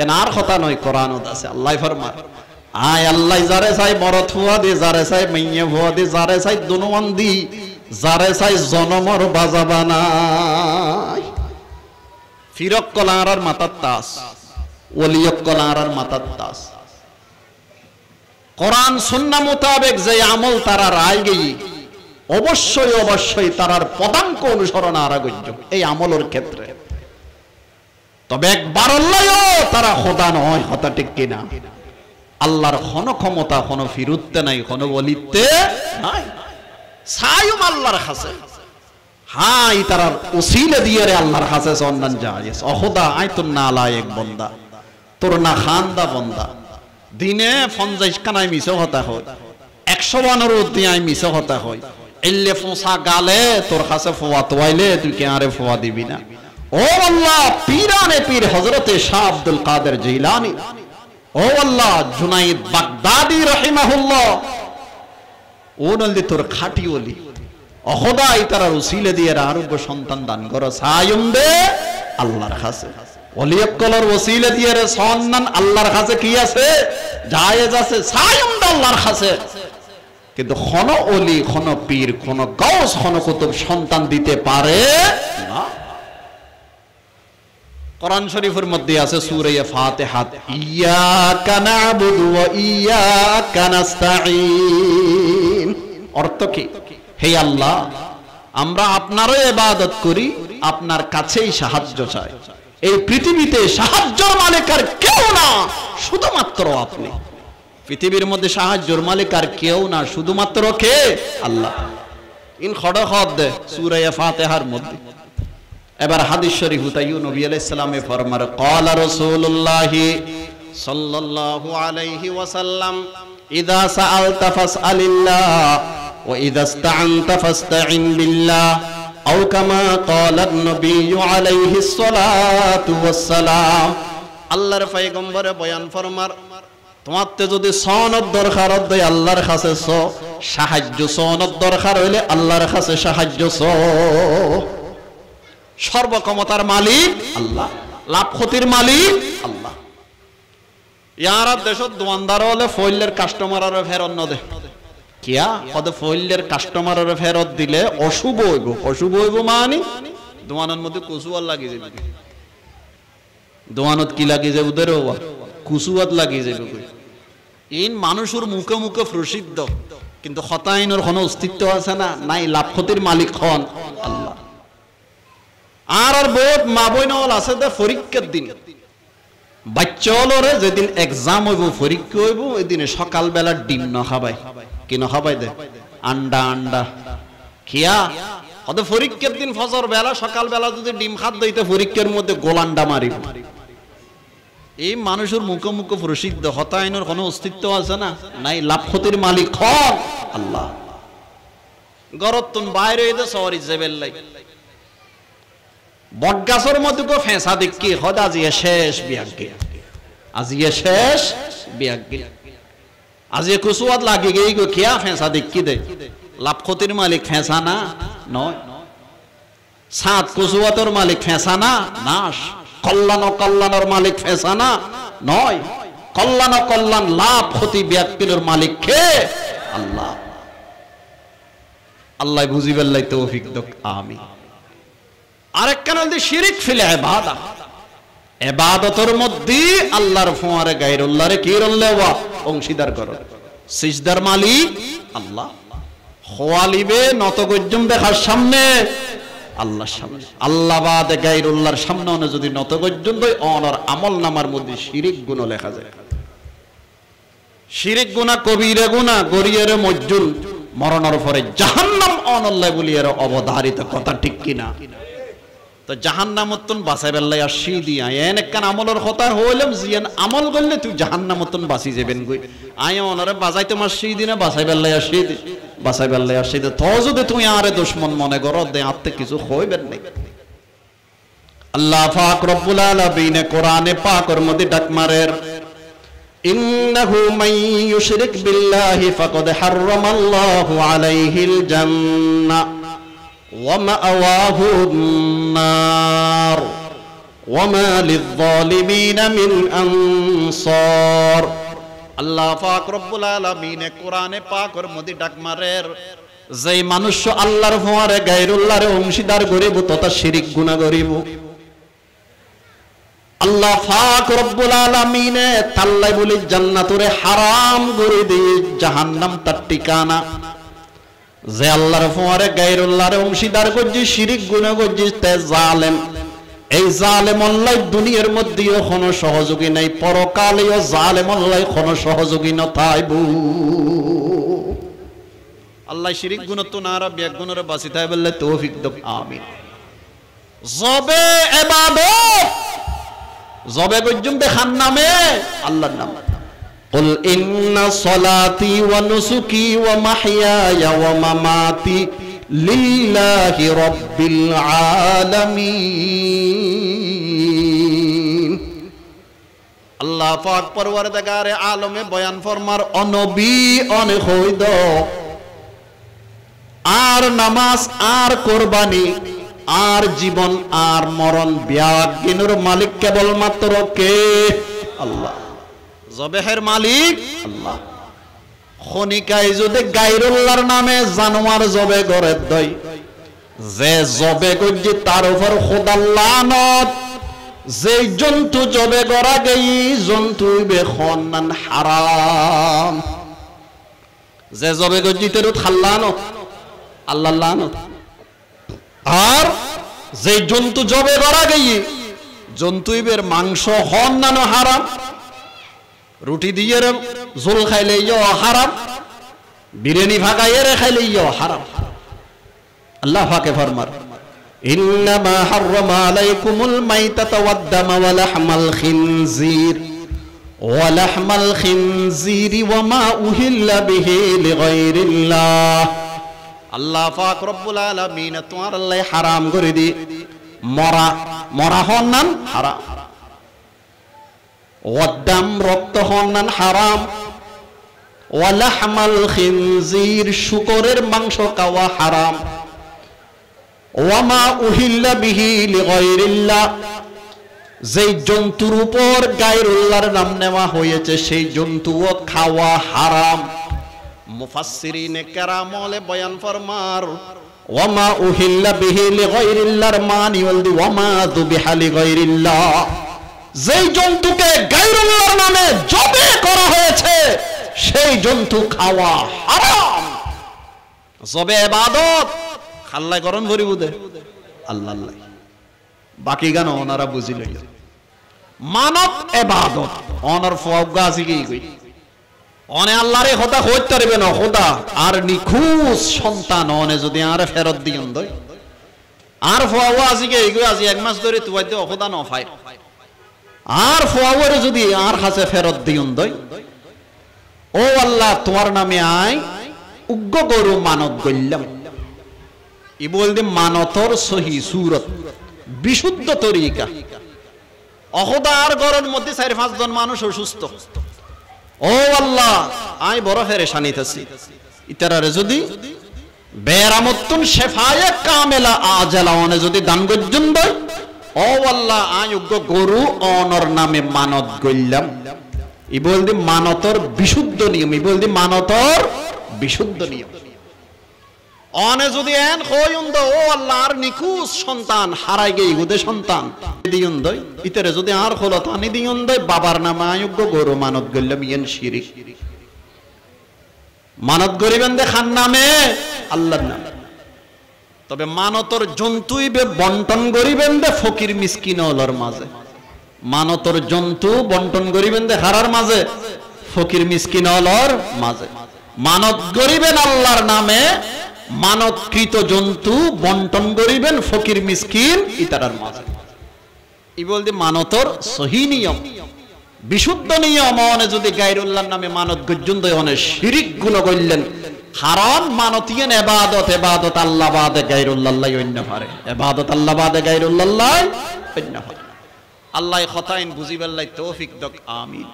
এনার কথা নয় কোরআনত আছে আল্লাহ ফরমান আয় আল্লাহ যারে চাই মরত ফওয়া দে যারে চাই মাইয়া ফওয়া দে যারে চাই দুনুয়ান দি যারে চাই জনমর বাজা বানাই ফিরক কলার মাতার তাস ওলিয়ক কলার মাতার তাস কোরআন সুন্নাহ মোতাবেক যে আমল তারা রায় গই অবশ্যই তারার পদাঙ্ক অনুসরণ আরাগজ্য এই আমলের ক্ষেত্রে তবে একবার আল্লাহও তারা খোদা নয় কথা ঠিক কিনা আল্লাহর কোন ক্ষমতা কোন ফিরুতে নাই কোন বলিতে নাই সায়ুম আল্লাহর কাছে হাই তারার ওসিলা দিয়ে রে আল্লাহর কাছে সন্ধান যায় অখোদা আইতুন না লায়েক বান্দা তোর না খান্দা বান্দা দিনে 50 কানায় মিছে হতা হয় 100 বানর উদ্দিয়ায় মিছে হতা হয় এল্লে ফোসা গালে তোর কাছে ফোয়া তোয়াইলে তুই কে আরে ফোয়া দিবি না ও আল্লাহ পীরানে পীর হযরতে শাহ আব্দুল কাদের জিলানী ও আল্লাহ জুনাইদ বাগদাদি রাহিমাহুল্লাহ ও নলদি তোর খাঁটি ওলি অখোদাই তারা উসিলে দিয়ে আরোগ্য সন্তান দান করো সায়ুম দে আল্লাহর কাছে ওলিয়কলর ওসিলে দিয়ে রে সন্তান আল্লাহর কাছে কি আছে জায়েজ আছে সায়ুম দে আল্লাহর কাছে কিন্তু কোন ওলি কোন পীর কোন গাউস কোন কুতুব সন্তান দিতে পারে না কোরআন শরীফের মধ্যে আছে সূরা ফাতিহা ইয়াকা না'বুদু ওয়া ইয়াকা নাস্তাঈন অর্থ কি হে আল্লাহ আমরা আপনারই ইবাদত করি আপনার কাছেই সাহায্য চাই এই পৃথিবীতে সাহায্যের মালিক আর কেউ না শুধুমাত্র আপনি পৃথিবীর মধ্যে সাহায্যের মালিক আর কেউ না শুধুমাত্র কে আল্লাহ ইন খড়খদ সূরা ফাতিহার মধ্যে এবার হাদিস শরীফ তাইয়ু নবী আলাইহিস সালামে ফরমার ক্বালা রাসূলুল্লাহ সাল্লাল্লাহু আলাইহি ওয়াসাল্লাম ইযা সাআলতা ফাসআলিল্লাহ ওয়া ইযা ইসতাআনতা ফাসতাইন বিল্লাহ আও কামা ক্বালা নবিয়্যু আলাইহিস সালাতু ওয়াস সালাম আল্লাহর পয়গম্বর বয়ান ফরমার তোমার তে যদি সনদ দরকার হয় আল্লাহর কাছে সাহায্য সনদ দরকার হইলে আল্লাহর কাছে সাহায্য সর্বক্ষমতার মালিক আল্লাহ, লাভ ক্ষতির মালিক আল্লাহ। ইয়ার দেশত দোয়ানদার হলে ফইলের কাস্টমারের ফেরত নদে কিয়া কত ফইলের কাস্টমারের ফেরত দিলে অশুভ হইব। অশুভ হইব মানে দোয়ানের মধ্যে কচুয়ার লাগি যাবে, দোয়ানত কি লাগি যাবে ওদের কুচুয়াত লাগি যাবে। ইন মানুষের মুখে মুখে প্রসিদ্ধ, কিন্তু হতাইনের কোনো অস্তিত্ব আছে না, নাই। লাভ ক্ষতির মালিক হন আল্লাহ। আর বহুত মা বই নল আছে দে পরীক্ষার দিন বাচ্চালরে যেদিন এক্সাম হইব পরীক্ষা হইব ওই দিনে সকালবেলা ডিম ন খাবাই, কি ন খাবাই দে আন্ডা আন্ডা খিয়া কত পরীক্ষার দিন ফজর বেলা সকালবেলা যদি ডিম খাত দইতে পরীক্ষার মধ্যে গোলান্ডা মারিব। এই মানুষের মুখে মুখে প্রসিদ্ধ, হতায়নের কোনো অস্তিত্ব আছে না, নাই। লাভ ক্ষতির মালিক হন আল্লাহ। গরতুন বাইরে হইতে সরি জেবেল্লাই বটগাছের মধ্যে কো ফেঁসা দেখি হদ আজিয়ে শেষ বিয়াগ্গি, আজিয়ে শেষ বিয়াগ্গি, আজিয়ে কুসুয়াত লাগি গই গো কিয়া ফেঁসা দেখি দে। লাভ ক্ষতির মালিক ফেঁসা না নয়, সাত কুসুয়াতর মালিক ফেঁসা না নাশ, কল্যাণ ও কল্যাণের মালিক ফেঁসা না নয়, কল্যাণ ও কল্যাণ লাভ ক্ষতি ব্যক্তির মালিক কে আল্লাহ। আল্লাহ বুঝিবেন লাই তৌফিক দাও আমিন। আরেক কারণ দি শিরিক ফিল ইবাদা, ইবাদতের মধ্যে আল্লাহর ফোয়ারে গায়রুল্লাহরে কি রল্লেওয়া অংশীদার করো। সিজদার মালিক আল্লাহ, খোয়ালিবে নত গজ্জম দেখার সামনে আল্লাহর সামনে, আল্লাহ বাদে গায়রুল্লাহর সামনে অনে যদি নত গজ্জম দই অনর আমল নামার মধ্যে শিরিক গুণ লেখা যায়। শিরিক গুনাহ কবিরা গুনাহ গরিয়ের মজ্জুল মরণের পরে জাহান্নাম অনল্লাহ বলিয়ের অবধারিত কথা, ঠিক কিনা? তো জাহান্নামতন বাঁচাইবেল্লাই আর সি দিয়া এন একখান আমলের কথা হইলাম জিয়ান আমল করলে তুই জাহান্নামতন বাঁচি যাবেন গই। আয় অনারে বাজাই তোমার সেই দিনে বাঁচাইবেল্লাই আর সেই দিন বাঁচাইবেল্লাই আর সেই দিন তো যদি তুমি আরে দুশ্মন মনে করো দে আত্মে কিছু হইবেন নাই। আল্লাহ পাক রব্বুল আলামিন কোরআনে পাকের মধ্যে ডাক মারের ইন্নাহু মান ইউশরিক বিল্লাহি ফাকাদ হারামাল্লাহু আলাইহিল জান্নাহ ومأواه النار وما للظالمين من أنصار। আল্লাহ পাক রব্বুল আলামিন কোরআনে পাকের মধ্যে ডাক মারের যেই মানুষ আল্লাহর ফোয়ারে গায়রুল্লাহর অংশীদার করিব তথা শিরিক গুনাহ করিব, আল্লাহ পাক রব্বুল আলামিন তাল্লাই বলি জান্নাতরে হারাম করে দিয়ে জাহান্নাম তার ঠিকানা। যে আল্লাহর ফোয়ারে গায়রুল্লাহর অংশীদার করছি শিরিক গুনাহ করছি তে জালেম। এই জালেম আল্লাহ দুনিয়ার মধ্যেও কোনো সহযোগী নাই, পরকালেও জালেম আল্লাহ কোনো সহযোগী ন থাইবু। আল্লাহ শিরিক গুনাহ তো না রাব এক গুনারে বাঁচি থাই বললে তৌফিক দাও আমিন। জবে ইবাদত জবে গজ্জুম দেখান নামে আল্লাহর নাম। قل إن صلاتي ونسكي ومحياي ومماتي لله رب العالمين। আল্লাহ পাক পরওয়ারদিগারে আলমে বয়ান ফরমার অনবী অনেক হইদ আর নামাজ আর কোরবানি আর জীবন আর মরণ বিয়াগিনুর মালিক কেবলমাত্র কে আল্লাহ। জবেহের মালিক আল্লাহ। খনিকায় যদি গায়রুল্লাহর নামে জানোয়ার জবে করে দই, যে জবে করছে তার উপর খোদার লানত। যে জন্তু জবে করা গেই জন্তু বেখনান হারাম। যে জবে করছে তেরো খাল্লানত আল্লাহ লানত। আর যে জন্তু জবে করা গেই জন্তুইবের মাংস হন নানো হারাম। রুটি দিয়ে ঝোল খাইলে হারাম, বিরিয়ানি ভাগাইয়ে খাইলে হারাম। আল্লাহ পাকে ফরমার ইন্নামা হাররামা আলাইকুমুল মাইতাতা ওয়াদ-দামা ওয়া লাহমাল খিনজির ওয়া লাহমাল খিনজিরি ওয়া মা উহিল্লা বিহি লিগাইরিল্লাহ। আল্লাহ পাক রব্বুল আলামিন তোমার আল্লাহ হারাম করে দি মরা মরা হন নান হারাম। ওয়াদ্দাম রক্ত হন্নান হারাম, ওয়ালাহমাল খিনজির শুকরের মাংস খাওয়া হারাম, ওয়ামা উহিল্লা বিহি লিগায়রিল্লাহ যেই জন্তুর উপর গায়রুল্লাহর নাম নেওয়া হয়েছে সেই জন্তুও খাওয়া হারাম। মুফাসসিরিনে কেরাম বয়ান ফরমার ওয়ামা উহিল্লা বিহি লিগায়রিল্লাহর মানি ওয়ালদি ওয়ামা যুবিহা লিগায়রিল্লাহ যেই জন্তুকে গায়রুল্লাহর নামে জবে করা হয়েছে সেই জন্তু খাওয়া হারাম। জবে ইবাদত আল্লাহ করন ভরি বুদে আল্লাহ আল্লাহ বাকি গান ওনারা বুঝিল মানব ইবাদত অনর ফওগা আছে কি কই অনে আল্লাহরে কথা কইতে পারবে না খোদা আর নিখুঁজ সন্তান অনে যদি আর ফেরত দিয়ন দই আর ফওয়া আছে কি কই আজি এক মাস ধরে তুই দে খোদা ন ফাই আর ফওয়ারে যদি আর কাছে ফেরত দিয়ন দই ও আল্লাহ তোমার নামে আই উগ্র গরু মানত গইলাম ই বলতে মানতর সহি সুরত বিশুদ্ধ তরিকা অখদার ঘরের মধ্যে ৪-৫ জন মানুষ অসুস্থ ও আল্লাহ আই বড় পেরেশানিতেছি ইতারারে যদি বেরামতুন শেফায়ে কামেলা আজালাওনে যদি দান গজ্জন দেয় ও আল্লাহ আই উগ্র গরু অনর নামে মানত গইলাম ই বলতে মানতর বিশুদ্ধ নিয়ম ই বলতে মানতর বিশুদ্ধ নিয়ম অনে যদি এন কইউন দ ও আল্লাহর নিখুঁজ সন্তান হারাই গই গুদে সন্তান দিউন দই ইতরে যদি আর খলত আনি দিউন দই বাবার নামে আয়োগ্য গরু মানত গইলাম ইয়েন শিরিক মানত গরিবেন দে খান নামে আল্লাহর নামে তবে মানতর জন্তুই বে বন্টন গরিবেন দে ফকির মিসকিন ওলর মাঝে মানতর জন্তু বন্টন গরিবেন দে হারার মাঝে ফকির মিসকিন ওলর মাঝে মানত গরিবেন আল্লাহর নামে মানবকৃত জন্তু বন্টন করিবেন ফকির মিসকিন ইতারার মাঝে ই বলতে মানতর সহি নিয়ম বিশুদ্ধ নিয়ম অনে যদি গায়রুল্লাহর নামে মানত গজ্জন দয় অনে শিরিক গুণ কইলেন হারাম মানতিয়েন ইবাদত ইবাদত আল্লাহ বাদে গায়রুল্লাহ অন্য পারে ইবাদত আল্লাহ বাদে গায়রুল্লাহ অন্য পারে আল্লাহ খতাইন বুঝিবাল্লাহ তৌফিক দক আমিন।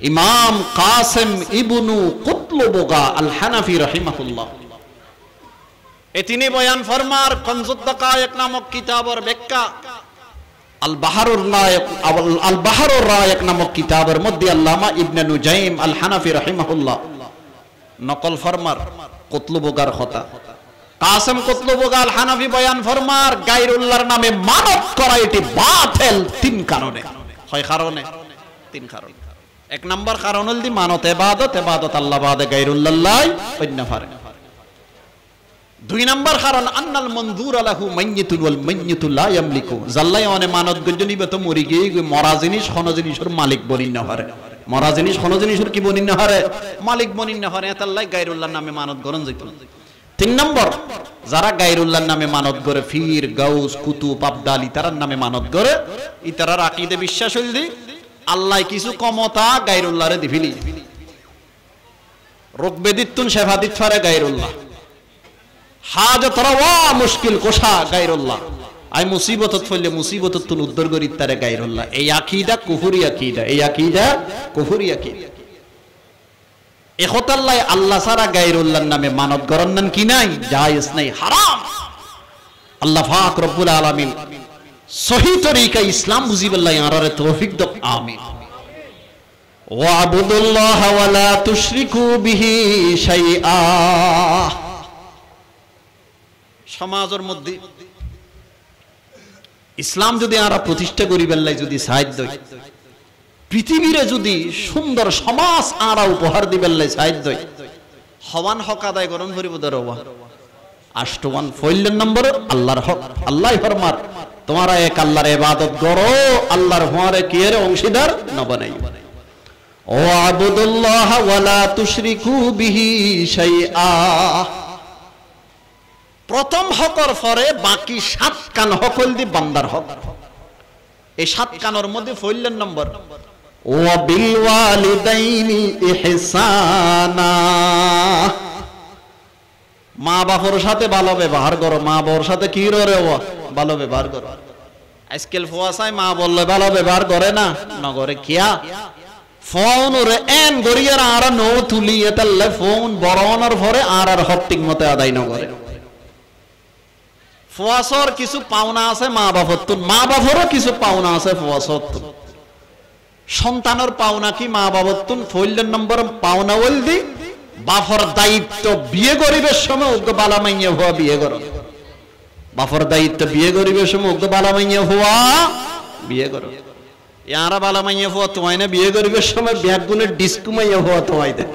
ইমাম কাসিম ইবনু কুতলুবগা আল হানাফি রাহিমাহুল্লাহ তিনি বয়ান ফরমার কনজুদ দাকায়েক নামক কিতাবের ব্যাখ্যা আল বাহরুর রায়ক নামক কিতাবের মধ্যে আল্লামা ইবনে নুজাইম আল হানাফি রাহিমাহুল্লাহ নকল ফরমার কুতলুবগার কথা কাসিম কুতলুবগা আল হানাফি বয়ান ফরমার গায়রুল্লাহর নামে মানত করা এটি বাতিল তিন কারণে হয় কারণে তিন কারণ এক নাম্বার কারণ হল দি মানত ইবাদত ইবাদত আল্লাহ বাদে গায়রুল্লাহ অন্য পারে দুই নাম্বার কারণ আন্নাল মনজুর আলাহু মাইয়িতুল ওয়াল মাইয়িতু লা ইয়ামলিকু জাল্লাই অনে মানত গজনি বেত মরি গই মরা জিনিস কোন জিনিসের মালিক বনিন না পারে মরা জিনিস কোন জিনিসের কি বনিন না পারে মালিক বনিন না পারে আল্লাহ গায়রুল্লাহর নামে মানত গরন যাইতো তিন নাম্বার যারা গায়রুল্লাহর নামে মানত করে পীর গাউস কুতুব আবদাল ইতারার নামে মানত করে ইতারার আকীদে বিশ্বাস হইলি আল্লাহ কিছু ক্ষমতা গায়রুল্লাহরে দিবিলি রোগ বেদিতুন শেফা দিত পারে গায়রুল্লাহ হাজত রওয়া মুশকিল কোশা গায়রুল্লাহ আই মুসিবতত ফলে মুসিবতত তুন উদ্ধার করি তারে গায়রুল্লাহ এই আকীদা কুফরি আকীদা এই আকীদা কুফরি আকীদা এখতাল্লাহ আল্লাহ সারা গায়রুল্লাহর নামে মানত গরন্নন কি নাই জায়েজ নাই হারাম আল্লাহ পাক রব্বুল আলামিন সহি তরিকা ইসলাম বুঝিবাল্লাহ ইয়ারারে তৌফিক দাও আমিন। ওয়াবুদুল্লাহ ওয়া লা তুশরিকু বিহি শাইআ সমাজের মধ্যে ইসলাম যদি আমরা প্রতিষ্ঠা করি বেল্লাই যদি সাহায্য পৃথিবীরে যদি সুন্দর সমাজ আমরা উপহার দিবেল্লাই সাহায্য হওয়ান হক আদায় করন করিব দরওয়া আষ্টওয়ান ফইলের নম্বর আল্লাহর হক আল্লাহ ফরমার তোমরা এক আল্লাহর ইবাদত করো আল্লাহর হওয়ারে কিয়ের অংশীদার না বানাই ও আবুদুল্লাহ ওয়া লা তুশরিকু বিহি শাইআ প্রথম হকর পরে বাকি 7 কান হকল দি বান্দার হক এই 7 কানের মধ্যে ফইলের নম্বর ওয়া বিল ওয়ালিদাইনি ইহসানা মা বাবার সাথে ভালো ব্যবহার করো মা বাবার সাথে কি রে ভালো ব্যবহার করো আজকাল ফোয়াসায় মা বললে ভালো ব্যবহার করে না নগরে কিয়া ফোন ওরে এন গড়িয়ার আর নো তুলি এতাল্লে ফোন বড়নার পরে আর হট্টিক মতে আদায় নগরে ফোয়াসর কিছু পাওনা আছে মা বাপত্তুন মা বাপরও কিছু পাওনা আছে ফোয়াসত্তুন সন্তানের পাওনা কি মা বাপত্তুন ফইলের নম্বর পাওনা বলদি বাপর দায়িত্ব বিয়ে গরিবের সময় উগ্র বালা মাইয়া হওয়া বিয়ে করো বাপর দায়িত্ব বিয়ে গরিবের সময় উগ্র বালা মাইয়া হওয়া বিয়ে করো ইয়ারা বালা মাইয়া হওয়া তোমায় না বিয়ে গরিবের সময় ব্যাগ গুণের ডিস্কু মাইয়া হওয়া তোমায় দে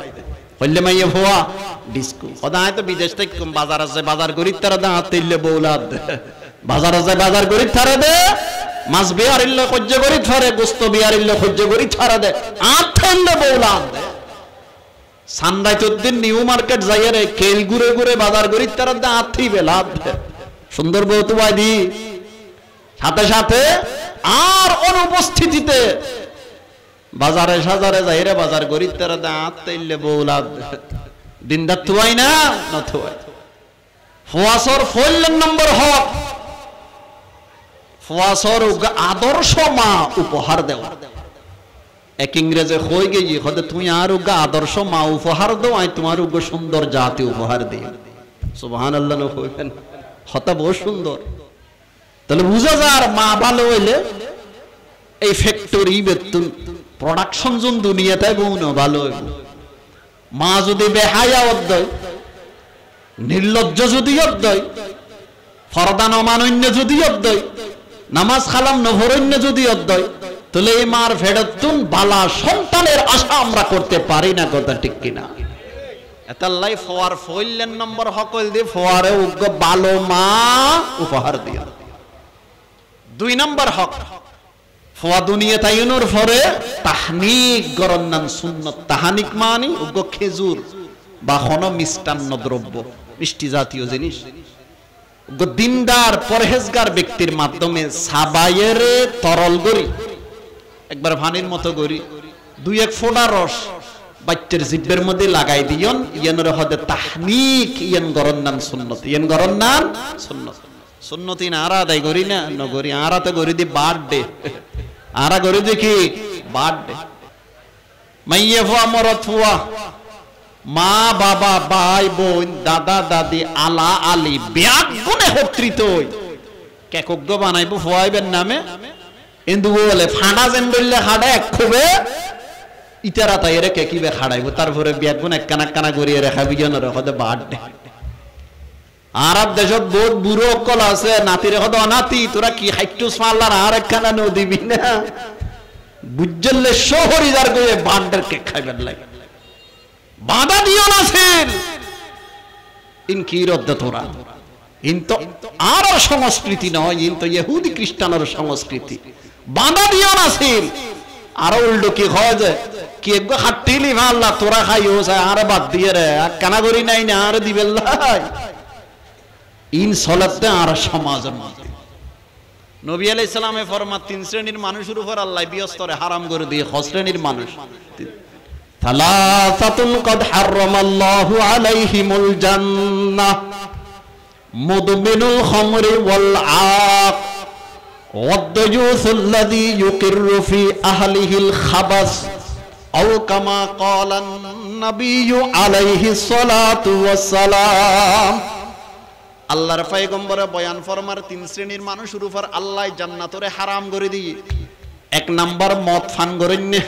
হইলে মাইয়া হওয়া ডিস্কু সদায় তো বিদেশ থেকে বাজার আছে বাজার গরিব তারা দা হাতে বৌলাদ বাজার আছে বাজার গরিব তারা দে মাছ বিয়ার ইল্লে সহ্য করি থারে গোস্ত বিয়ার ইল্লে সহ্য করি থারা দে আথাইলে বৌলাদ দে সানরাইতুদ্দিন নিউ মার্কেট যাইয়ারে কেল ঘুরে ঘুরে বাজার গরিব তারা দা আথি বেলাদ দে সুন্দর বউ তো বাইদি সাথে সাথে আর অনুপস্থিতিতে বাজারে সাজারে যাইরে বাজার গরিব তারা দা আথাইলে বৌলাদ দিনদার তুয়াই না না তুয়াই ফোয়াসর ফইলের নম্বর হক ফোয়াসর আদর্শ মা উপহার দেওয়া এক ইংরেজে হয়ে গিয়ে হতে তুমি আর উগা আদর্শ মা উপহার দাও আই তোমার উগা সুন্দর জাতি উপহার দিই সুবহানাল্লাহ না হইবেন হতা বহু সুন্দর তাহলে বুঝা যায় মা ভালো হইলে এই ফ্যাক্টরি বেতন প্রোডাকশন জন দুনিয়াতে বহু না ভালো হইব মা যদি বেহায়া অদ্দয় নির্লজ্জ যদি অদ্দয় ফরদান অমানন্য যদি অদ্দয় নামাজ খালাম নহরণ্য যদি অদ্দয় তাহলে এই মার ফেরতুন বালা সন্তানের আশা আমরা করতে পারি না কথা ঠিক কিনা এতাল্লাই ফোয়ার ফইলের নম্বর হকল দিয়ে ফোয়ারে উগ্র বালো মা উপহার দিয়া 2 নম্বর হক ফোয়া দুনিয়া তাইনুর ফরে তাহনিক গরন্নান সুন্নত তাহানিক মানি উগ্র খেজুর বা কোন মিষ্টান্ন দ্রব্য মিষ্টি জাতীয় জিনিস দিনদার পরহেজগার ব্যক্তির মাধ্যমে সাবায়ের তরল গরি একবার ভানির মতো গরি 2-1 ফোঁটা রস বাচ্চার জিব্বের মধ্যে লাগাই দিয়ন ইয়ানের হদে তাহনিক ইয়ান গরন্নান সুন্নত ইয়ান গরন্নান সুন্নত সুন্নতি না আরা আদায় করি না নগরি আরাতে গরি দি বার্থডে আরা গরি দেখি বার্থডে মাইয়ে ফুয়া মরত ফুয়া মা বাবা ভাই বোন দাদা দাদি আলা আলী ব্যাগ গুণে হত্রিত কেকজ্ঞ বানাইব ফোয়াইবের নামে কিন্তু বলে ফাঁড়া যেন বললে খাড়া এক খুবে ইতারা তাই রে কেকিবে খাড়াইব তারপরে ব্যাগ গুণ একখানা কানা করিয়ে রেখা বিজনের হতে বার্থডে আরব দেশত বহুত বুড়ো অকল আছে নাতিরে হতে অনাতি তোরা কি হাইটুস মারলার আর একখানা নো দিবি না বুঝলে শহরিদার করে বার্থডে কেক খাইবেন লাগে বাধা দিও না সেন ইন কি রদ্দ তোরা ইন তো আর সংস্কৃতি নয় ইন তো ইহুদি খ্রিস্টানের সংস্কৃতি বাধা দিও না সেন আর উল্টো কি হয় যে কি একগো খাট্টিলি ভাল্লা তোরা খাইও আর বাদ দিয়ে রে কানা করি নাই না আর দিবেন লাই ইন সলাতে আর সমাজের মধ্যে নবী আলাইহিস সালামে ফরমান 3 শ্রেণীর মানুষের উপর আল্লাহ বিয়স্তরে হারাম করে দিয়ে 6 শ্রেণীর মানুষ ثلاثة قد حرم الله عليهم الجنة مدمن الخمر والعاق والدجوث الذي يقر في أهله الخبث أو كما قال النبي عليه الصلاة والسلام আল্লাহর পয়গম্বরে বয়ান ফরমার 3 শ্রেণীর মানুষের উপর আল্লাহ জান্নাতরে হারাম করে দিয়ে 1 নাম্বার মদ পান করেন না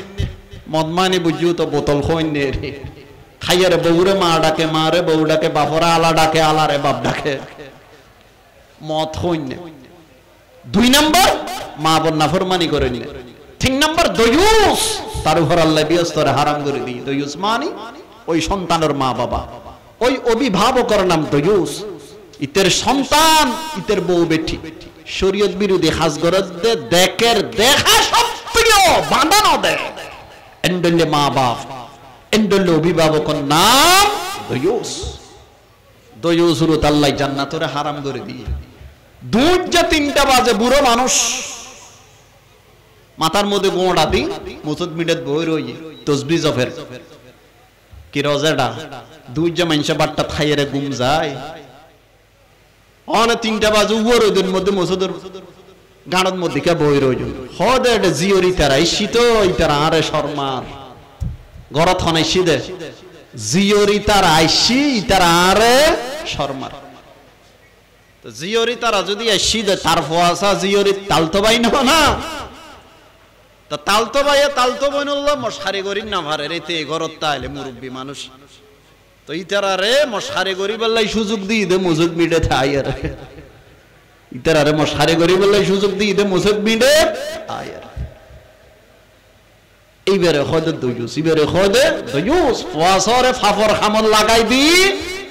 মদ মানে বুঝিও তো বোতল খইনে রে খাইয়ারে বউরে মা ডাকে মারে বউ ডাকে বাপরা আলা ডাকে আলারে বাপ ডাকে মদ খইনে 2 নাম্বার মা বোন নাফরমানি করে নি 3 নাম্বার দয়ুস তার উপর আল্লাহ বিয়স্তরে হারাম করে দি দয়ুস মানে ওই সন্তানের মা বাবা ওই অভিভাবকের নাম দয়ুস ইতের সন্তান ইতের বউ বেটি শরীয়ত বিরোধী হাজ গরজ দে দেখের দেখা সত্ত্বেও বাঁধানো দেয় এন্ডলে মা বাপ এন্ডলে অভিভাবকের নাম দয়ুস দয়ুস রুত আল্লাহ জান্নাতরে হারাম করে দিয়ে 2-3টা বাজে বুড়ো মানুষ মাথার মধ্যে গোঁড়া দি মুসুদ মিডত বই রই তসবিহ জফের কি রোজাটা 2 মানুষ বাট্টা খাইয়ে ঘুম যায় অন 3টা বাজে উপর ওদের মধ্যে মুসুদের গাড়র মধ্যে কে বই রইল হদে জিওরি তারা শীত ইতারা আরে শর্মার গরত হনাই শীতে জিওরি তারা আইসি ইতারা আরে শর্মার তো জিওরি তারা যদি শীতে তার ফোয়াশা জিওরি তালতো বাই না তা তালতো বাইয়ে তালতো বইনুল্লাহ মশারি গরিব না ভারে রেতে গরত তাইলে মুরব্বী মানুষ তো ইতারা রে মশারি গরিব আল্লাহ সুযোগ দিই দে মুজুক মিটে থাইয়ার ইতারা রে মশারি গরিব আল্লাহ সুযোগ দিই দে মুজুক মিটে আয়ার এইবারে খদে দয়ুস এইবারে খদে দয়ুস ফোয়াসরে ফাফর খামল লাগাই দি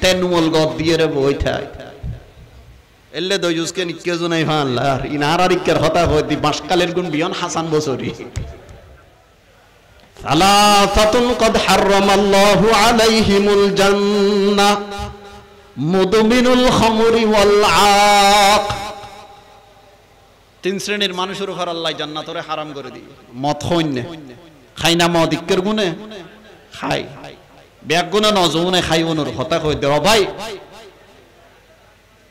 তেনুমল গদ দিয়ে রে বই থাই এলে দয়ুস কে নিকে জনাই ভাল্লার ইনার ইকের হতা হইতি বাসকালের গুণ বিয়ন হাসান বসরি সালাসাতুন কদ হারামাল্লাহু আলাইহিমুল জান্নাহ মুদমিনুল খামরি ওয়াল আক তিন শ্রেণীর মানুষের উপর আল্লাহ জান্নাতরে হারাম করে দিয়ে মদ হইনে খাই না মদ ইকের গুণে খাই ব্যাগ গুণে নজনে খাই অনুর হতা কই দে ভাই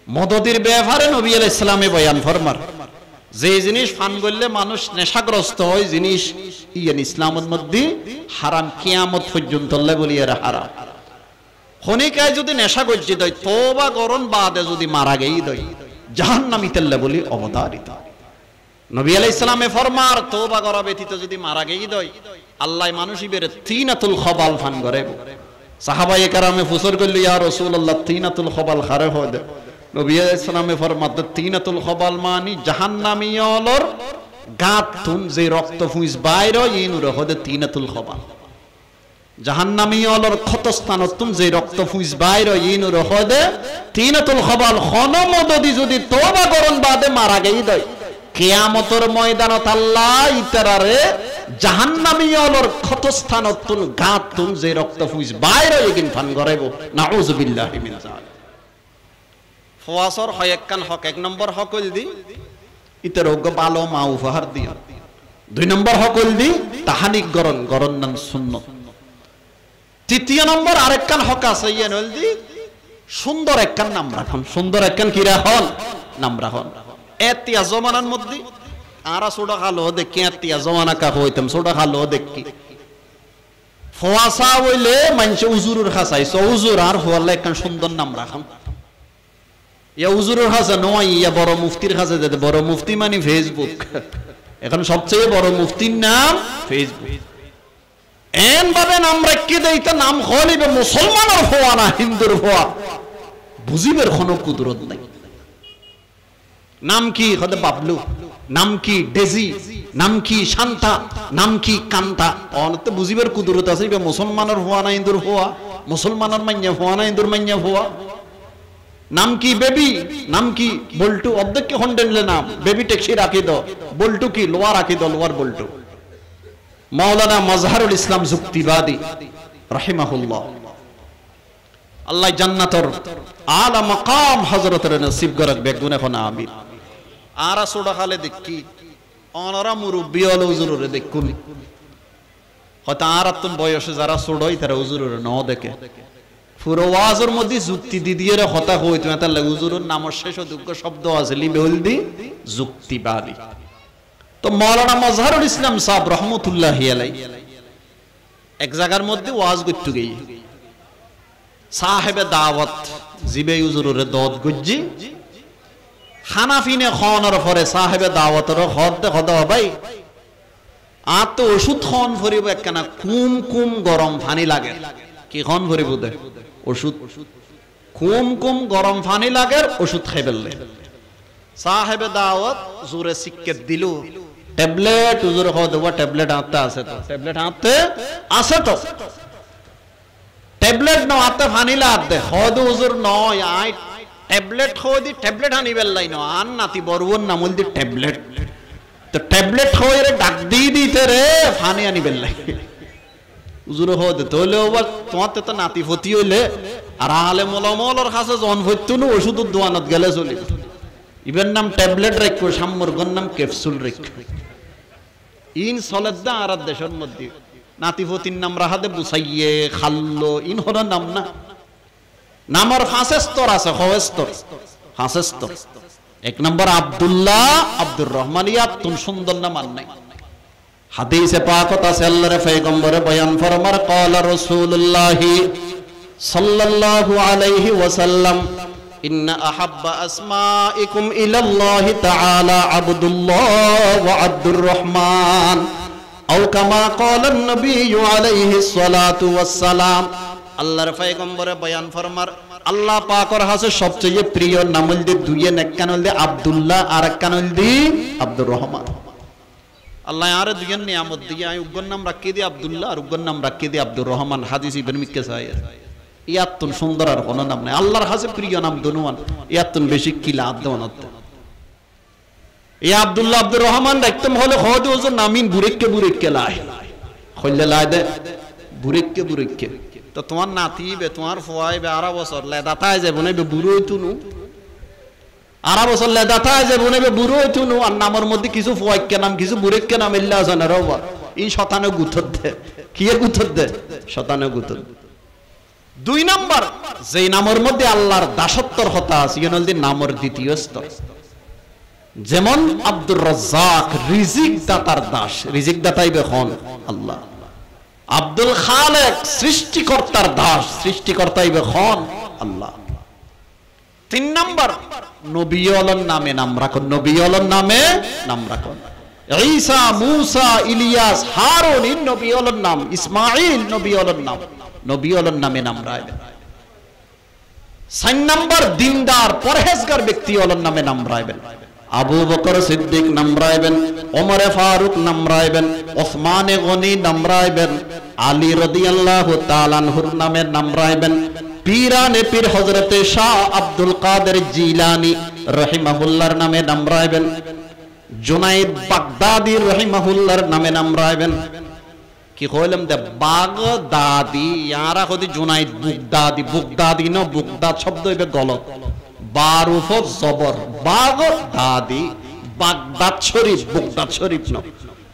মদতির ব্যাপারে নবী আলাইহিস সালামে বয়ান ফরমার যে জিনিস পান করলে মানুষ নেশাগ্রস্ত হয় জিনিস ইয়ান ইসলামের মধ্যে হারাম কিয়ামত পর্যন্ত আল্লাহ বলি এর হারাম খনিকায় যদি নেশা গজ্জিত হয় তওবা করন বাদে যদি মারা গেই দই জাহান্নামীতে আল্লাহ বলি অবতারিত নবী আলাইহিস সালামে ফরমার তওবা করা ব্যতীত যদি মারা গেই দই আল্লাহ মানুষই বেরে তিনাতুল খবাল ফান করে সাহাবায়ে কেরামে ফুসর করলি ইয়া রাসূলুল্লাহ তিনাতুল খবাল খারে হয় দে নবী আলাইহিস সালামে ফরমাত তিনাতুল খবাল মানি জাহান্নামীয়লর গাত তুন যে রক্ত ফুঁস বাইর ইনুর হদে তিনাতুল খবাল জাহান্নামীয়লর ক্ষতস্থানতুন যে রক্ত ফুঁস বাইর ইনুর হদে তিনাতুল খবাল খনমদদি যদি তওবা করন বাদে মারা গেই দই কিয়ামতের ময়দানত আল্লাহ ইতারারে জাহান্নামীয়লর ক্ষতস্থানতুন গাত তুন যে রক্ত ফুঁস বাইর ইগিন ফান গরাইব নাউযুবিল্লাহি মিন যালিক ফওয়াসর হয় একখান হক এক নম্বর হক হইল দি ইতার অজ্ঞ ভালো মা উপহার দিয়া দুই নম্বর হক হইল দি তাহানিক গরন গরন নাম সুন্নত তৃতীয় নম্বর আরেকখান হক আছে ইয়ে হইল দি সুন্দর একখান নাম রাখন সুন্দর একখান কি রাখন নাম রাখন এতিয়া জমানার মধ্যে আরা সোডা খালো দেখি এতিয়া জমানা কা হইতাম সোডা খালো দেখি ফওয়াসা হইলে মানুষে উজুরের খাসাই সো উজুর আর হওয়ালে একখান সুন্দর নাম রাখন ইয়া হুজুরের কাছে নয় ইয়া বড় মুফতির কাছে যেতে বড় মুফতি মানে ফেসবুক এখন সবচেয়ে বড় মুফতির নাম ফেসবুক এন ভাবে নাম রাখি দেইতে নাম হলিবে মুসলমানের হওয়া না হিন্দুর হওয়া বুঝিবের কোনো কুদরত নাই নাম কি হতে বাবলু নাম কি ডেজি নাম কি শান্তা নাম কি কান্তা অনতে বুঝিবের কুদরত আছে মুসলমানের হওয়া না হিন্দুর হওয়া মুসলমানের মাইয়া হওয়া না হিন্দুর মাইয়া হওয়া নাম কি বেবি নাম কি বল্টু অর্ধেক কি হন্ডেনলে নাম বেবি ট্যাক্সি রাখি দাও বল্টু কি লোয়া রাখি দাও লোয়ার বল্টু মাওলানা মাজহারুল ইসলাম যুক্তিবাদী রাহিমাহুল্লাহ আল্লাহ জান্নাতর আলা মাকাম হযরতের নসিব গরক বেগুন এখন আমিন আরা সোডা খালে দেখি অনরা মুরব্বি হলো হুজুরে দেখুন হয়তো আর আত্ম বয়সে যারা সোডই তারা হুজুরে ন দেখে পুরো ওয়াজের মধ্যে যুক্তি দিয়ে হতা হই তুমি তাহলে হুজুরের নামের শেষ দুঃখ শব্দ আছে লিবে হলদি যুক্তিবাদী তো মাওলানা মাজহারুল ইসলাম সাহেব রহমাতুল্লাহি আলাইহি এক জায়গার মধ্যে ওয়াজ করতে গই সাহেবে দাওয়াত জিবে হুজুরের দত গজ্জি হানাফিনে খানার পরে সাহেবে দাওয়াতের হদে খদা ভাই আর তো ওষুধ খন ভরিব একখানা কুম কুম গরম পানি লাগে কি খন ভরিব দে ওষুধ কুম কুম গরম পানি লাগে ওষুধ খাই ফেললে সাহেবে দাওয়াত জোরে সিক্কেত দিল ট্যাবলেট হুজুর খাওয়া দেবো ট্যাবলেট হাতে আছে তো ট্যাবলেট হাতে আছে তো ট্যাবলেট ন হাতে পানি লাগতে হদ হুজুর নয় আই ট্যাবলেট খাওয়া দি ট্যাবলেট আনি বেললাই ন আন নাতি বরবন নামল দি ট্যাবলেট তো ট্যাবলেট খাওয়া রে ডাক দিয়ে দিতে রে পানি আনি বেললাই হুজুর হদ তোলে ওবার তোমার তো নাতি ফতি হইলে আর আলে মলমলর কাছে জন হইতো না ওষুধ দোয়ানত গেলে চলি ইবের নাম ট্যাবলেট রাখো সাম্মরগর নাম ক্যাপসুল রাখো ইন সলেদা আর দেশের মধ্যে নাতি ফতির নাম রাহাদে বুসাইয়ে খাল্লো ইন হর নাম না নামর ফাঁসে স্তর আছে হস্তর ফাঁসে স্তর এক নম্বর আব্দুল্লাহ, আব্দুর রহমান, ইয়াতুন সুন্দর নাম আর নাই। হাদিসে পাকত আছে আল্লাহর পয়গম্বরে বয়ান ফরমার ক্বালা রাসূলুল্লাহ সাল্লাল্লাহু আলাইহি ওয়াসাল্লাম ইন্না আহাব্বা আসমাইকুম ইলাল্লাহি তাআলা আব্দুল্লাহ ওয়া আব্দুর রহমান আও কামা ক্বালা নবিয়্যু আলাইহিস সালাতু ওয়াস সালাম। আল্লাহর পয়গম্বরে বয়ান ফরমার আল্লাহ পাকের কাছে সবচেয়ে প্রিয় নাম হল দুইয়ে নেককান হল আব্দুল্লাহ আর একখান হল আব্দুর রহমান। আল্লাহ আর দুইয়ের নিয়ামত দিয়ে আমি উগ্র নাম রাখি দিই আব্দুল্লাহ আর উগ্র নাম রাখি দিই আব্দুর রহমান। হাদিস ইবনে মিক্কে সাহেব ইয়াতুন সুন্দর আর কোনো নাম নাই। আল্লাহর কাছে প্রিয় নাম দুনুয়ান, ইয়াতুন বেশি কিলা আব্দুনাত। এই আব্দুল্লাহ আব্দুর রহমান রাখতাম হলে হদ ওজন নামিন বুরেককে বুরেককে লাই কইলে লাই দে বুরেককে বুরেককে। তো তোমার নাতিবে তোমার ফোয়াইবে 12 বছর লেদাতায় যাবে না বুড়ো হইতুনু, 12 বছর লেদাতায় যাবে না বুড়ো হইতুনু। আর নামের মধ্যে কিছু ফোয়াইকে নাম কিছু বুরেককে নাম ইল্লা জানা রবা এই শতানে গুথর দে কি গুথর দে শতানে গুথর। 2 নাম্বার যেই নামের মধ্যে আল্লাহর দাসত্বর কথা আছে ইয়ে নলদি নামের দ্বিতীয় স্তর। যেমন আব্দুর রাজ্জাক রিজিক দাতার দাস, রিজিক দাতাইবে হন আল্লাহ। আব্দুল খালেক সৃষ্টিকর্তার দাস, সৃষ্টিকর্তাইবে হন আল্লাহ। 3 নাম্বার নবিয়লন নামে নাম রাখুন, নবিয়লন নামে নাম রাখুন। ঈসা, মুসা, ইলিয়াস, হারুন ইন নবিয়লন নাম, ইসমাঈল নবিয়লন নাম, নবিয়লন নামে নাম রাখবেন। 4 নাম্বার দিনদার পরহেজগার ব্যক্তি হলন নামে নাম রাখবেন। আবু বকর সিদ্দিক নাম রাখবেন, ওমরে ফারুক নাম রাখবেন, ওসমানে গনি নাম রাখবেন, আলী রাদিয়াল্লাহু তাআলা আনহুর নামে নাম রাখবেন, পীরানে পীর হযরতে শাহ আব্দুল কাদের জিলানী রাহিমাহুল্লাহর নামে নাম রাখবেন, জুনাইদ বাগদাদি রাহিমাহুল্লাহর নামে নাম রাখবেন। কি কইলাম দে বাগদাদি ইয়ারা কদি জুনাইদ বুগদাদি, বুগদাদি না বুগদাদ শব্দ হইবে গলত, বারুফ জবর বাগদাদি, বাগদাদ শরীফ বুগদাদ শরীফ ন।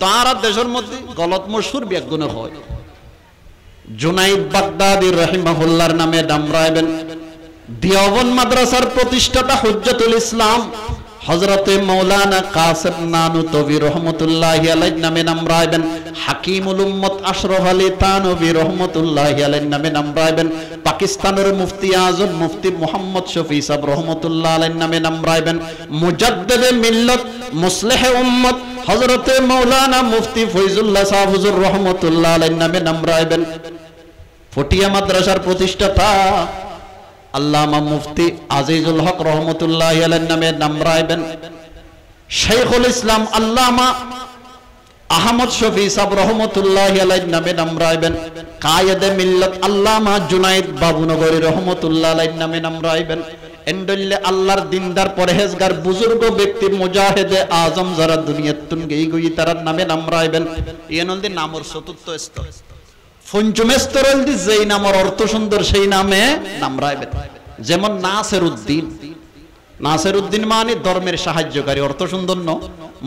তারা দেশের মধ্যে গলত মশহুর বেগুনে হয়। জুনাইদ বাগদাদি রাহিমাহুল্লাহর নামে নাম রাখবেন। দেওবন্দ মাদ্রাসার প্রতিষ্ঠাতা হুজ্জাতুল ইসলাম হযরতে মাওলানা কাসিম নানুতবি রহমাতুল্লাহি আলাইহি নামে নাম রাখবেন। হাকিমুল উম্মত আশরাফ আলী তানবী রহমাতুল্লাহি আলাইহি নামে নাম রাখবেন। পাকিস্তানের মুফতি আজম মুফতি মুহাম্মদ শফি সাহেব রহমাতুল্লাহ আলাইহি নামে নাম রাখবেন। মুজাদ্দিদে মিল্লাত মুসলিহে উম্মত হযরতে মাওলানা মুফতি ফয়জুল্লাহ সাহেব হুজুর রহমাতুল্লাহ আলাইহি নামে নাম রাখবেন। ফটিয়া মাদ্রাসার প্রতিষ্ঠাতা আল্লামা মুফতি আজিজুল হক রহমতুল্লাহ আলাইহি নামে নাম রাখবেন। শাইখুল ইসলাম আল্লামা আহমদ শফি সাহেব রহমতুল্লাহ আলাইহি নামে নাম রাখবেন। কায়েদে মিল্লাত আল্লামা জুনাইদ বাবুনগরী রহমতুল্লাহ আলাইহি নামে নাম রাখবেন। এন্ডলে আল্লাহর দিনদার পরহেজগার বুজুর্গ ব্যক্তি মুজাহিদে আজম যারা দুনিয়াতুন গই গই তার নামে নাম রাখবেন। এনলদি নামর চতুর্থ স্তর। পঞ্চম স্তর হলদি যেই নামের অর্থ সুন্দর সেই নামে নাম রাখবেন। যেমন নাসিরউদ্দিন, নাসিরউদ্দিন মানে ধর্মের সাহায্যকারী, অর্থ সুন্দর ন।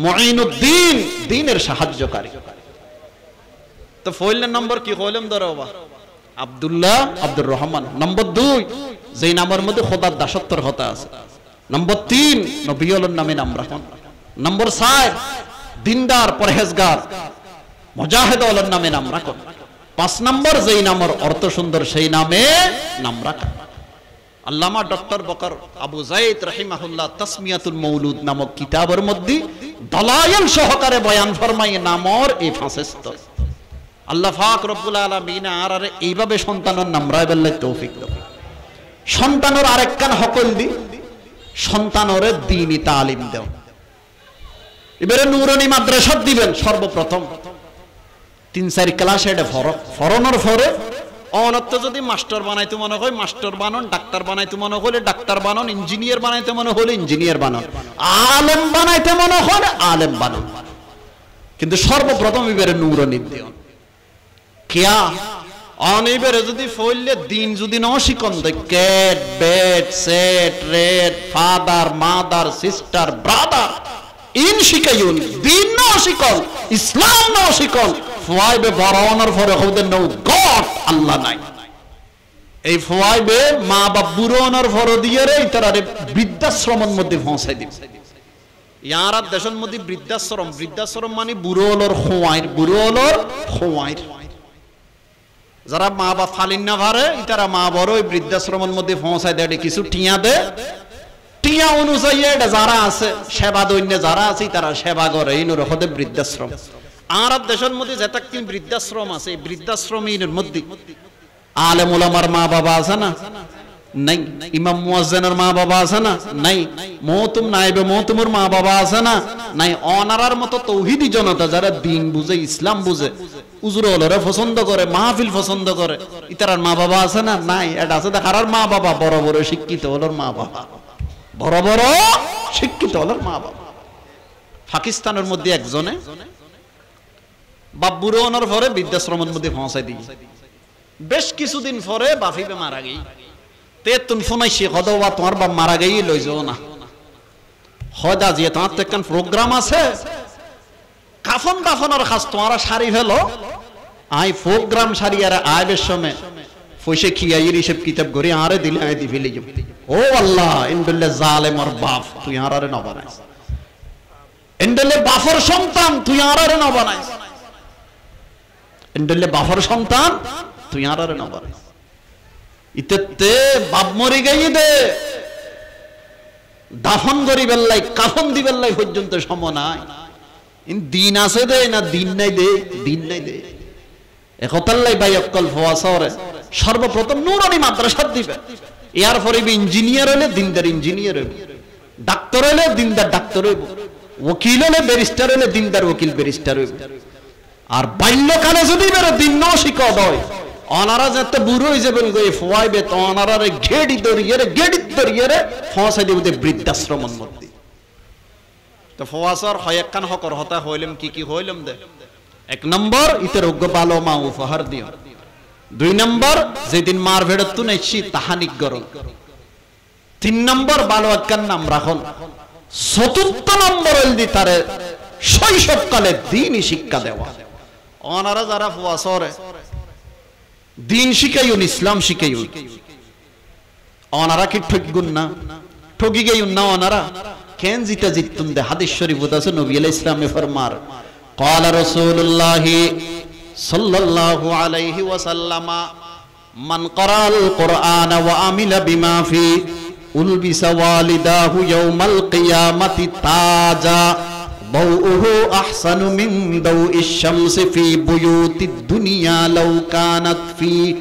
মুঈনুদ্দিন দ্বীনের সাহায্যকারী। তো পয়লা নম্বর কি কইলাম ধরবা আব্দুল্লাহ আব্দুর রহমান। নম্বর 2 যেই নামের মধ্যে খোদার দাসত্বর কথা আছে। নম্বর 3 নবিয়ুল্লাহর নামে নাম রাখুন। নম্বর 4 দিনদার পরহেজগার মুজাহিদুল্লাহর নামে নাম রাখুন। 5 নম্বর যেই নামের অর্থ সুন্দর সেই নামে নাম রাখা। আল্লামা ডক্টর বকর আবু যায়েদ রাহিমাহুল্লাহ তাসমিয়াতুল মৌলুদ নামক কিতাবের মধ্যে দলাইল সহকারে বয়ান ফরমায় নামর এই 5 স্তর। আল্লাহ পাক রব্বুল আলামিন আরারে এইভাবে সন্তানের নাম রাখবার তৌফিক দাও। সন্তানের আরেক কান হকল দি সন্তানরে দ্বীনি তালিম দাও। এবারে নূরানি মাদ্রাসা দিবেন সর্বপ্রথম 3-4 ক্লাস এটা ফরনের ফরে অনত্য যদি মাস্টার বানাইতে মনে হয় মাস্টার বানন, ডাক্তার বানাইতে মনে হলে ডাক্তার বানন, ইঞ্জিনিয়ার বানাইতে মনে হলে ইঞ্জিনিয়ার বানন, আলেম বানাইতে মনে হলে আলেম বানন। কিন্তু সর্বপ্রথম এবারে নূরানি দিও কিয়া অনিবারে যদি ফইলে দিন যদি ন শিকন দে cat bat set red father mother sister brother ইন শিকায়ুন দিন ন শিকন ইসলাম ন শিকন ফুয়াইবে বড়ানোর পরে হইতে নো গড আল্লাহ নাই। এই ফুয়াইবে মা বাপ বুড়োনোর পরে দিয়ে রে তারারে বৃদ্ধ বৃদ্ধাশ্রমের মধ্যে পৌঁছাই দিব ইয়ার দেশের মধ্যে বৃদ্ধাশ্রম মানে বুড়ো হলোর খোয়াইর যারা মা বাপ ফালিন না পারে তারা মা বড় ওই বৃদ্ধাশ্রমের মধ্যে পৌঁছায় দেয় কিছু টিয়া দে টিয়া অনুযায়ী এটা যারা আছে সেবা দৈন্য যারা আছে তারা সেবা করে এই হতে বৃদ্ধাশ্রম আর দেশের মধ্যে যে তাক বৃদ্ধাশ্রম আছে এই বৃদ্ধাশ্রমের মধ্যে আলেম ওলামার মা বাবা আছে না নাই ইমাম মুয়াজ্জিনের মা বাবা আছে না নাই মওতুম নায়েবে মওতুমের মা বাবা আছে না নাই অনারার মতো তৌহিদি জনতা যারা দ্বীন বুঝে ইসলাম বুঝে উজুর হলরে পছন্দ করে মাহফিল পছন্দ করে ইতারার মা বাবা আছে না নাই এটা আছে দেখার মা বাবা বড় বড় শিক্ষিত হলোর মা বাবা বড় বড় শিক্ষিত হলোর মা বাবা পাকিস্তানের মধ্যে একজনে বাপ বুড়ো হওয়ার পরে বৃদ্ধাশ্রমের মধ্যে পৌঁছাই দিয়ে বেশ কিছুদিন পরে বাফিবে মারা গেই তে তুন ফোনাইছি হদবা তোমার বাপ মারা গেই লই যাও না হদা যে তোমার তো একখান প্রোগ্রাম আছে কাফন দাফনের খাস তোমার সারি ফেলো আই প্রোগ্রাম সারি আর আইবের সময় পয়সা খিয়াইয়ের হিসেব কিতাব করে আরে দিলে আই দি ফেলে যাব ও আল্লাহ ইনবিল্লাহ জালেমর বাপ তুই আরে না বানাইস ইনবিল্লাহ বাফর সন্তান তুই আরে না বানাইস ইনবিল্লাহ বাফর সন্তান তুই আরে না বানাইস ইতেতে বাপ মরি গেই দে দাফন করি বেল্লাই কাফন দি বেল্লাই পর্যন্ত সময় নাই দিন আছে দে না দিন নাই দে একতাল্লাই ভাই অকল ফওয়াসরে সর্বপ্রথম নুরানি মাদ্রাসা দিবে এর পরে ইঞ্জিনিয়ার হলে দিনদার ইঞ্জিনিয়ার হইব ডাক্তার হলে দিনদার ডাক্তার হইব ওকিল হলে ব্যারিস্টার হলে দিনদার ওকিল ব্যারিস্টার হইব আর বাল্যকালে যদি বের দিন ন শিক্ষা হয় অনারা যাতে বুড়ো হয়ে যাবেন গো ফোয়াইবে তো অনারারে গেড়ি দরিয়ে ফসাই দিবে বৃদ্ধাশ্রমের মধ্যে তো ফওয়াসর হয়কান হকর হতা হইলাম কি হইলাম দে এক নম্বর ইতের উগ্র ভালো মা উপহার দিও দুই নম্বর যেদিন মার ভেড়ত তু নাইছি তাহানিক গরল তিন নম্বর ভালো একখান নাম রাখন চতুর্থ নম্বর হইল তারে শৈশবকালে দিনই শিক্ষা দেওয়া অনারা যারা ফওয়াসরে দিন শিখাইউন ইসলাম শিখাইউন অনারা কি ঠকগুন না ঠকি গেউন না অনারা কেন জিতা জিতুন দে হাদিস শরীফ আছে নবী আলাইহিস সালামে ফরমার قال رسول الله صلى الله عليه وسلم من قرأ القرآن وعمل بما فيه ألبس والداه يوم القيامة تاجا ضوءه أحسن من ضوء الشمس في بيوت الدنيا لو كانت فيه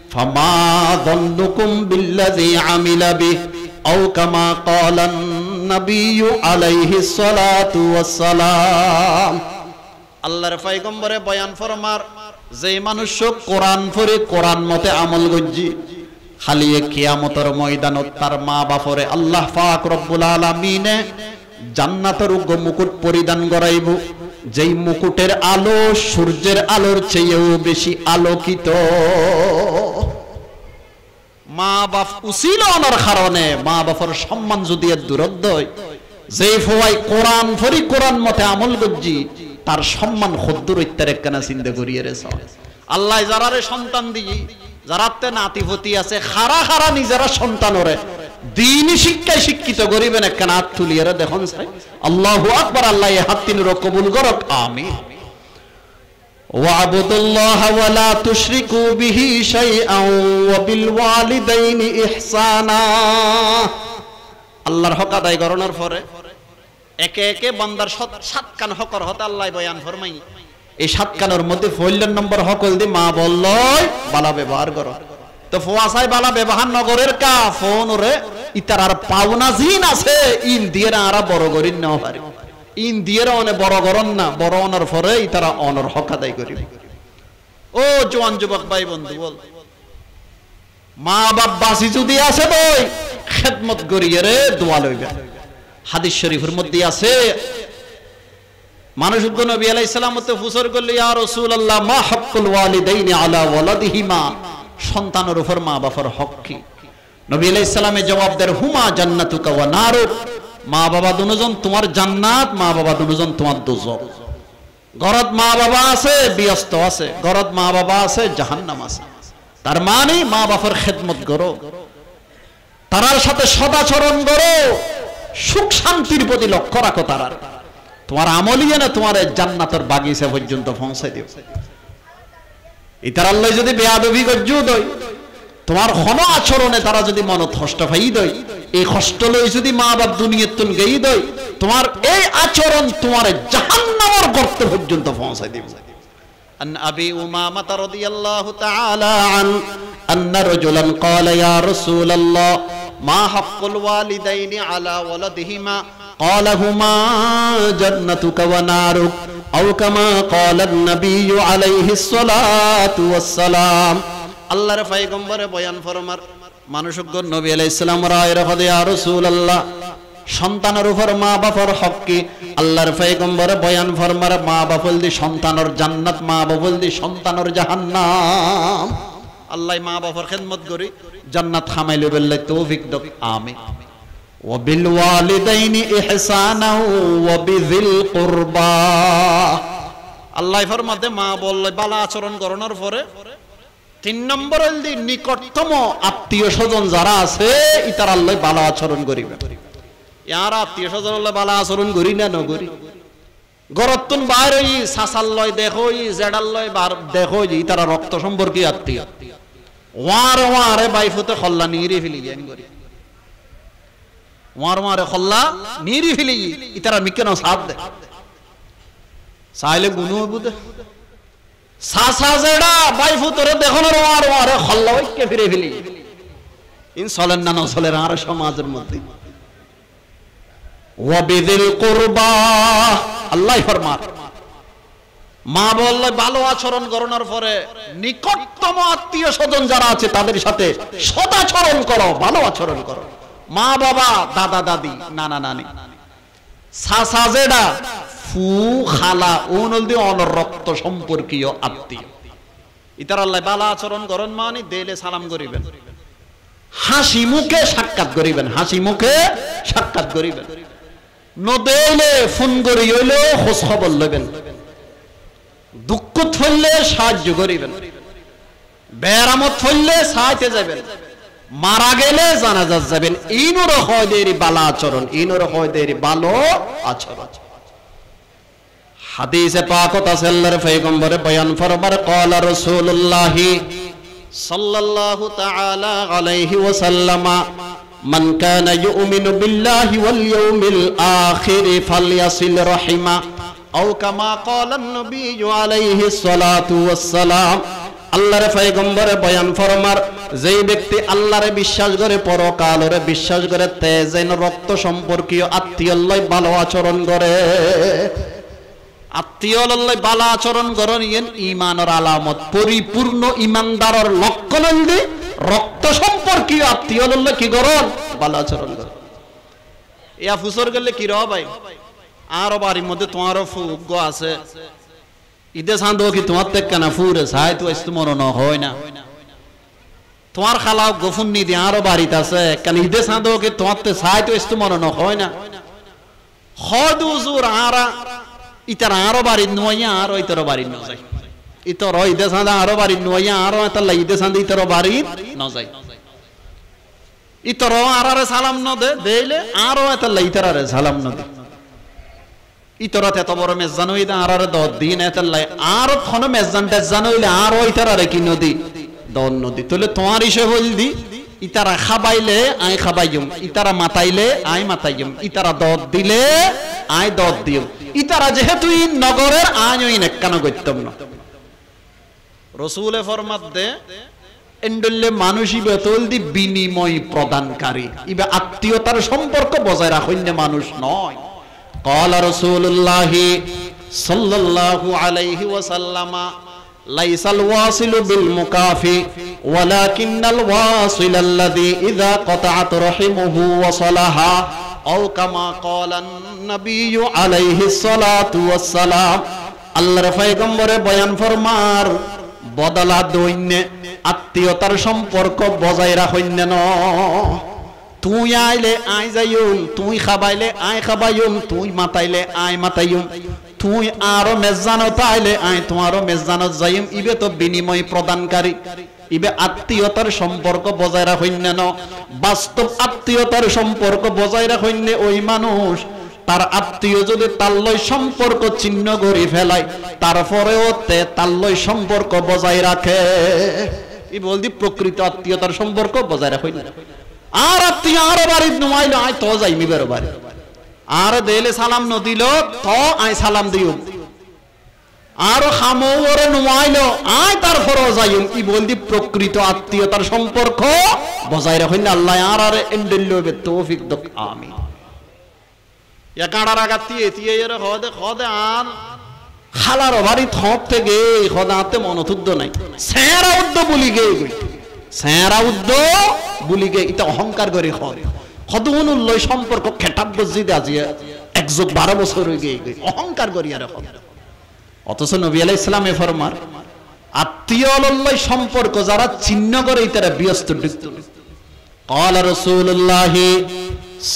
فما ظنكم بالذي عمل به أو كما قال النبي عليه الصلاة والسلام আল্লাহর পয়গম্বরে বয়ান ফরমার যে মানুষ কোরআন পড়ে কোরআন মতে আমল গজ্জি খালি কিয়ামতের ময়দানত তার মা বাপরে আল্লাহ পাক রব্বুল আলামিনে জান্নাতের উগ্র মুকুট পরিধান করাইব যেই মুকুটের আলো সূর্যের আলোর চেয়েও বেশি আলোকিত মা বাপ উসিলানোর কারণে মা বাপের সম্মান যদি দূরত্ব হয় যে ফওয়াই কোরআন পড়ি কোরআন মতে আমল গজ্জি তার সম্মান খদ্দুর ইত্যার একখানা চিন্তা করিয়ে রেছে আল্লাহ যারারে সন্তান দিই যারাতে নাতিপতি আছে খারা খারা নিজেরা সন্তান ওরে দিনই শিক্ষায় শিক্ষিত করিবেন একখানা হাত তুলিয়ে দেখুন আল্লাহু আকবার আল্লাহ এই হাত তিন কবুল করক আমিন ওয়াবুদুল্লাহ ওয়া লা তুশরিকু বিহি শাইআন ওয়া বিল ওয়ালিদাইনি ইহসানা আল্লাহর হক আদায় করার পরে একে একে বান্দার সাত কান হকর হতে আল্লাহ বয়ান ফরমাই এই সাত কানের মধ্যে ফইলের নম্বর হক হল দি মা বললই বালা ব্যবহার করো তো ফওয়াসাই বালা ব্যবহার নগরের কা ফোন ওরে ইতার আর পাওনা জিন আছে ইন দিয়ে আরা বড় করিন না পারে ইন দিয়ে অনে বড় করন না বড় অনার পরে ইতারা অনর হক আদায় করিবে ও জওয়ান যুবক ভাই বন্ধু বল মা বাপ বাসি যদি আছে বই খেদমত করিয়ে রে দোয়া লইবে হাদিস শরীফের মধ্যে আছে মানুষ নবী আলাইহিস সালাম তে ফুসর করলে ইয়া রাসূলুল্লাহ মা হাক্কুল ওয়ালিদাইনি আলা ওয়ালাদিহিমা সন্তানের উপর মা বাবার হক কি নবী আলাইহিস সালামে জবাব দেন হুমা জান্নাতুকা ওয়া নারুক মা বাবা দুজন তোমার জান্নাত মা বাবা দুজন তোমার দোজখ ঘরত মা বাবা আছে ব্যস্ত আছে ঘরত মা বাবা আছে জাহান্নাম আছে তার মানে মা বাবার খেদমত করো তার সাথে সদাচরণ করো সুখ শান্তির প্রতি লক্ষ্য রাখো তারা তোমার আমলিয়ে না তোমার জান্নাতের বাগিচা পর্যন্ত পৌঁছে দিও ইতার আল্লাহ যদি বেয়াদবি গজ্জু দই তোমার হন আচরণে তারা যদি মন কষ্ট পাই দই এই কষ্ট লই যদি মা বাপ দুনিয়ার তুন গেই দই তোমার এই আচরণ তোমার জাহান্নামের গর্ত পর্যন্ত পৌঁছে দিবে আন আবি উমামা রাদিয়াল্লাহু তাআলা আন আন্না রাজুলান ক্বালা ইয়া রাসূলুল্লাহ মা হাক্কুল ওয়ালিদাইনি আলা ওয়ালাদিহিমা ক্বালা হুমা জান্নাতুকা ওয়া নারুক আও কামা ক্বালা আন-নাবিয়্যু আলাইহিস সালাতু ওয়াস সালাম আল্লাহর পয়গম্বরে বয়ান ফরমার মানুষজ্ঞ নবী আলাইহিস সালাম রায় রাখে ইয়া রাসূলুল্লাহ সন্তানের উপর মা বাবার হক কি আল্লাহর পয়গম্বরে বয়ান ফরমার মা বাপল দি সন্তানের জান্নাত মা বাপল দি সন্তানের জাহান্নাম আল্লাহ মা বাবার খিদমত করি জান্নাত খামাইলে বললে তৌফিক দাও আমিন ওয়া বিল ওয়ালিদাইনি ইহসানা ওয়া বিযিল কুরবা আল্লাহ ফরমাতে মা বললে ভালো আচরণ করানোর পরে 3 নম্বর হইল নিকটতম আত্মীয় স্বজন যারা আছে ইতার আল্লাহ ভালো আচরণ করিবে ইয়ার আত্মীয় স্বজন আল্লাহ ভালো আচরণ করি না নগরি গরতুন বাইর হই সাসাল লয় দেখোই জেডাল লয় বার দেখোই ইতারা রক্ত সম্পর্কীয় আত্মীয় ওয়ার ওয়ারে বাইফুতে খল্লা নিরি ফেলি গেন করি ওয়ার ওয়ারে খল্লা নিরি ফেলি ইতারা মিকেন সাথ দে সাইলে গুনু বুদে সাসা জেডা বাইফুতরে দেখোনোর ওয়ার ওয়ারে খল্লা ওইকে ফিরে ফেলি ইন চলেন না নচলেন আর সমাজের মধ্যে ওয়া বিযিল কুরবা আল্লাহ ফরমান মা বললে ভালো আচরণ করানোর পরে নিকটতম আত্মীয় স্বজন যারা আছে তাদের সাথে সদাচরণ করো ভালো আচরণ করো মা বাবা দাদা দাদি নানা নানি সাসা জেডা ফু খালা ওনল দি অনর রক্ত সম্পর্কীয় আত্মীয় ইতার আল্লাহ ভালো আচরণ করন মানে দেলে সালাম করিবেন হাসি মুখে সাক্ষাৎ করিবেন হাসি মুখে সাক্ষাৎ করিবেন নদেলে ফোন করি হইলে খোঁজ খবর লবেন দুঃখ থইলে সাহায্য করিবেন বেরামত হইলে সাহায্যে যাবেন মারা গেলে জানাজা যাবেন ইনুর হয়দেরি ভালো আচরণ ইনুর হয়দেরি ভালো আচরণ হাদিসে পাকত আছে আল্লাহর পয়গম্বরে বয়ান ফরমার ক্বালা রাসূলুল্লাহ সাল্লাল্লাহু তাআলা আলাইহি ওয়াসাল্লামা মান কানা ইউমিনু বিল্লাহি ওয়াল ইয়াউমিল আখির ফালইয়াসিল রাহিমা আও কামা ক্বালা আন-নাবিয়্যু আলাইহিস সালাতু ওয়াস সালাম আল্লাহর পয়গম্বরে বয়ান ফরমার যেই ব্যক্তি আল্লাহরে বিশ্বাস করে পরকালরে বিশ্বাস করে তেজেন রক্ত সম্পর্কীয় আত্মীয়র লয় ভালো আচরণ করে আত্মীয়র লয় ভালো আচরণ করেন ঈমানের আলামত পরিপূর্ণ ঈমানদারের লক্ষণ হইল রক্ত সম্পর্কীয় আত্মীয়র লয় কি করন ভালো আচরণ করেন ইয়া ফুসর গেলে কি রহ ভাই আর বাড়ির মধ্যে তোমারও ফুগ আছে ঈদে চাঁদ কি তোমার থেকে কেনা ফুরে চাই তো আসতে মরণ হয় না তোমার খালা গোফুন নি দিয়ে আরো বাড়িতে আছে কেন ঈদে চাঁদ কি তোমার তে চাই তো আসতে মরণ হয় না হদ উজুর আরা ইতার আরো বাড়ির নয়া আরো ইতার বাড়ির ন যায় ইতর ঈদে চাঁদ আরো বাড়ির নয়া আরো এতার ঈদে চাঁদ ইতার বাড়ির ন যায় ইতর আরারে সালাম ন দে দেইলে আরো এতার ইতারে সালাম ন দে ইতরত এত বড় মেজান হইলে আর দর দিন এতাল্লাই আর কোন মেজান টেজান হইলে আর ইতারে কি নদী দন নদী তাহলে তোমার হিসেব হইল দি ইতারা খাবাইলে আই খাবাইম ইতারা মাতাইলে আই মাতাইম ইতারা দর দিলে আই দর দিম ইতারা যেহেতু ই নগরের আই ওই নেকান করতাম না রাসূলে ফরমাত দে এন্ডলে মানুষই বেতল দি বিনিময় প্রদানকারী ইবা আত্মীয়তার সম্পর্ক বজায় রাখেন মানুষ নয় قال رسول الله صلى الله عليه وسلم ليس الواصل بالمكافئ ولكن الواصل الذي إذا قطعت رحمه وصلها أو كما قال النبي عليه الصلاة والسلام আল্লাহর পয়গম্বরে বয়ান ফরমার বদলা দইনে আত্মীয়তার সম্পর্ক বজায় রাখেন না তুই আইলে আই যাইম তুই খাবাইলে আই খাবাইম তুই মাতাইলে আই মাতাইম তুই আরো মেজানত আইলে আই তোমারও মেজানত যাইম ইবে তো বিনিময় প্রদানকারী ইবে আত্মীয়তার সম্পর্ক বজায় রাখেন না, বাস্তব আত্মীয়তার সম্পর্ক বজায় রাখেন না ওই মানুষ তার আত্মীয় যদি তাল্লয় সম্পর্ক ছিন্ন করে ফেলায় তারপরেও তে তাল্লয় সম্পর্ক বজায় রাখে। এই বলদি প্রকৃত আত্মীয়তার সম্পর্ক বজায় রাখেন না। আর আত্মীয় আরো বাড়ি নুমাইল আয় তো যাইমি বেরো বাড়ি, আর দেলে সালাম নদিল তো আয় সালাম দিও, আরো খামো ওরে নুমাইল আয় তারপরও যাইম। ই বলদি প্রকৃত আত্মীয়তার সম্পর্ক বজায় রাখেন না। আল্লাহ আর এন্ডেলবে তৌফিক দক আমিন। ইয়া কাড়ার আগা তিয়ে তিয়ে এর খদে আর খালার বাড়ি থপ থেকে খদাতে মনতুদ্দ নাই স্যারা উদ্দ বলি গে স্যারা উদ্দ বলি গে এটা অহংকার করে খদ খদুনুল্লয় সম্পর্ক খেটাব বজিদ আজি 112 বছর হয়ে গে অহংকার করি আর খদ। অথচ নবী আলাইহিস সালামে ফরমার আত্মীয় লল্লয় সম্পর্ক যারা চিহ্ন করে তারা ব্যস্ত ডিক্ত। قال رسول الله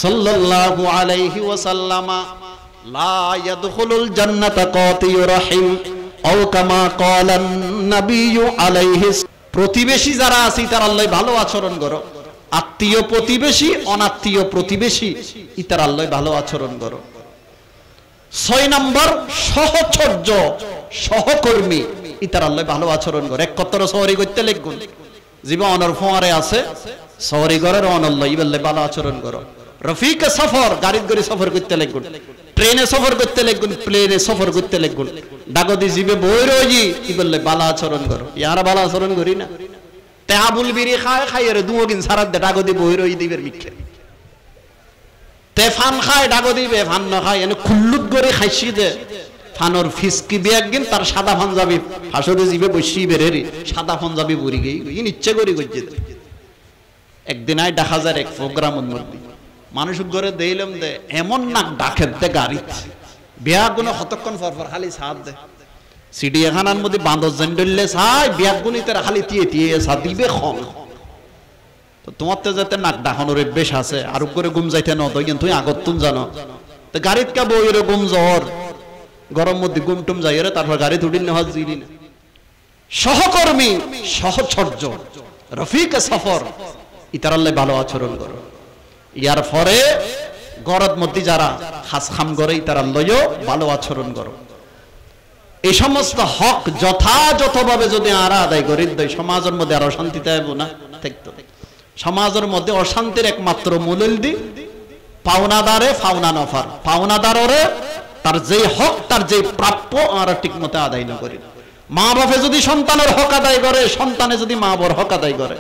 صلى الله عليه وسلم لا يدخل الجنة قاطع رحم أو كما قال النبي عليه। প্রতিবেশী যারা আছে তার আল্লাহ ভালো আচরণ করো, আত্মীয় প্রতিবেশী অনাত্মীয় প্রতিবেশী ইতার আল্লাহ ভালো আচরণ করো। 6 নম্বর সহচর্য সহকর্মী ইতার আল্লাহ ভালো আচরণ করো। এক কতর সহরি করতে লিখুন জীবন অনর ফোয়ারে আছে সহরি ঘরের অনল্লাহ ইবাল্লাহ ভালো আচরণ করো। রফিক সফর গাড়ির করে সফর করতে লিখুন, ট্রেনে সফর করতে লিখুন, প্লেনে সফর করতে লিখুন, ডাগদি জিবে বইরজি ইবাল্লাহ ভালো আচরণ করো। ইয়ারা ভালো আচরণ করি না তেহাবুল বিরি খায় খাইয়ে দুগিন সারাত দে ডাগদি বইরজি দিবের মিখে তে ফান খায় ডাগদি বে ফান ন খায় এনে খুল্লুত করে খাইছি দে ফানর ফিসকি বে একদিন তার সাদা পাঞ্জাবি ফাসরে জিবে বসি বেরেরি সাদা পাঞ্জাবি বুড়ি গই ইন ইচ্ছে করি গজ্জে একদিন আই দেখা যায় এক প্রোগ্রামের মধ্যে মানুষ ঘরে দেইলাম দে এমন নাক ডাকের দে গাড়ি বিয়া গুণ কতক্ষণ পর খালি সাথ দে চিড়িয়াখানার মধ্যে বাঁদর জেন্ডলে চাই বিয়া গুণি তারা খালি তিয়ে তিয়ে সা দিবে খন। তো তোমার তো যাতে নাক ডাকানোর বেশ আছে আর করে গুম যাইতে ন তুই কিন্তু আগত তুম জানো তো গাড়িত কা বই রে গুম জ্বর গরম মধ্যে গুম টুম যাই রে তারপর গাড়ি উঠিন না জিরি না। সহকর্মী সহচর্য রফিক সফর ইতার আল্লাহ ভালো আচরণ করো। ইয়ার পরে গরদ মধ্যে যারা খাস খাম করে ইতার আল্লাহও ভালো আচরণ করো। এই সমস্ত হক যথাযথভাবে যদি আরা আদায় করি সমাজের মধ্যে আর অশান্তি থাকব না থাকতো। সমাজের মধ্যে অশান্তির একমাত্র মূলদি পাওনাদারে পাওনা নফার পাওনাদারে তার যে হক তার যে প্রাপ্য আমরা ঠিক মতো আদায় না করি। মা বাপে যদি সন্তানের হক আদায় করে সন্তানে যদি মা বাবার হক আদায় করে,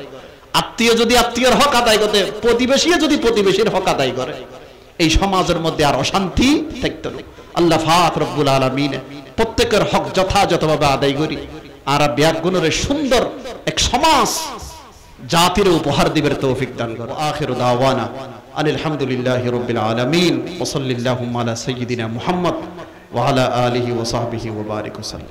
আত্মীয় যদি আত্মীয়ের হক আদায় করতে প্রতিবেশী যদি প্রতিবেশীর হক আদায় করে এই সমাজের মধ্যে আর অশান্তি থাকতো না। আল্লাহ পাক রব্বুল আলামিন প্রত্যেকের হক যথাযথভাবে আদায় করি আর ব্যাগুণের সুন্দর এক সমাজ জাতির উপহার দিবের তৌফিক দান করো। আখিরু দাওয়ানা আলহামদুলিল্লাহি রাব্বিল আলামিন ওয়া সাল্লাল্লাহু আলা সাইয়্যিদিনা মুহাম্মদ ওয়া আলা আলিহি ওয়া সাহবিহি ওয়া বারিক ওয়া সাল্লাম।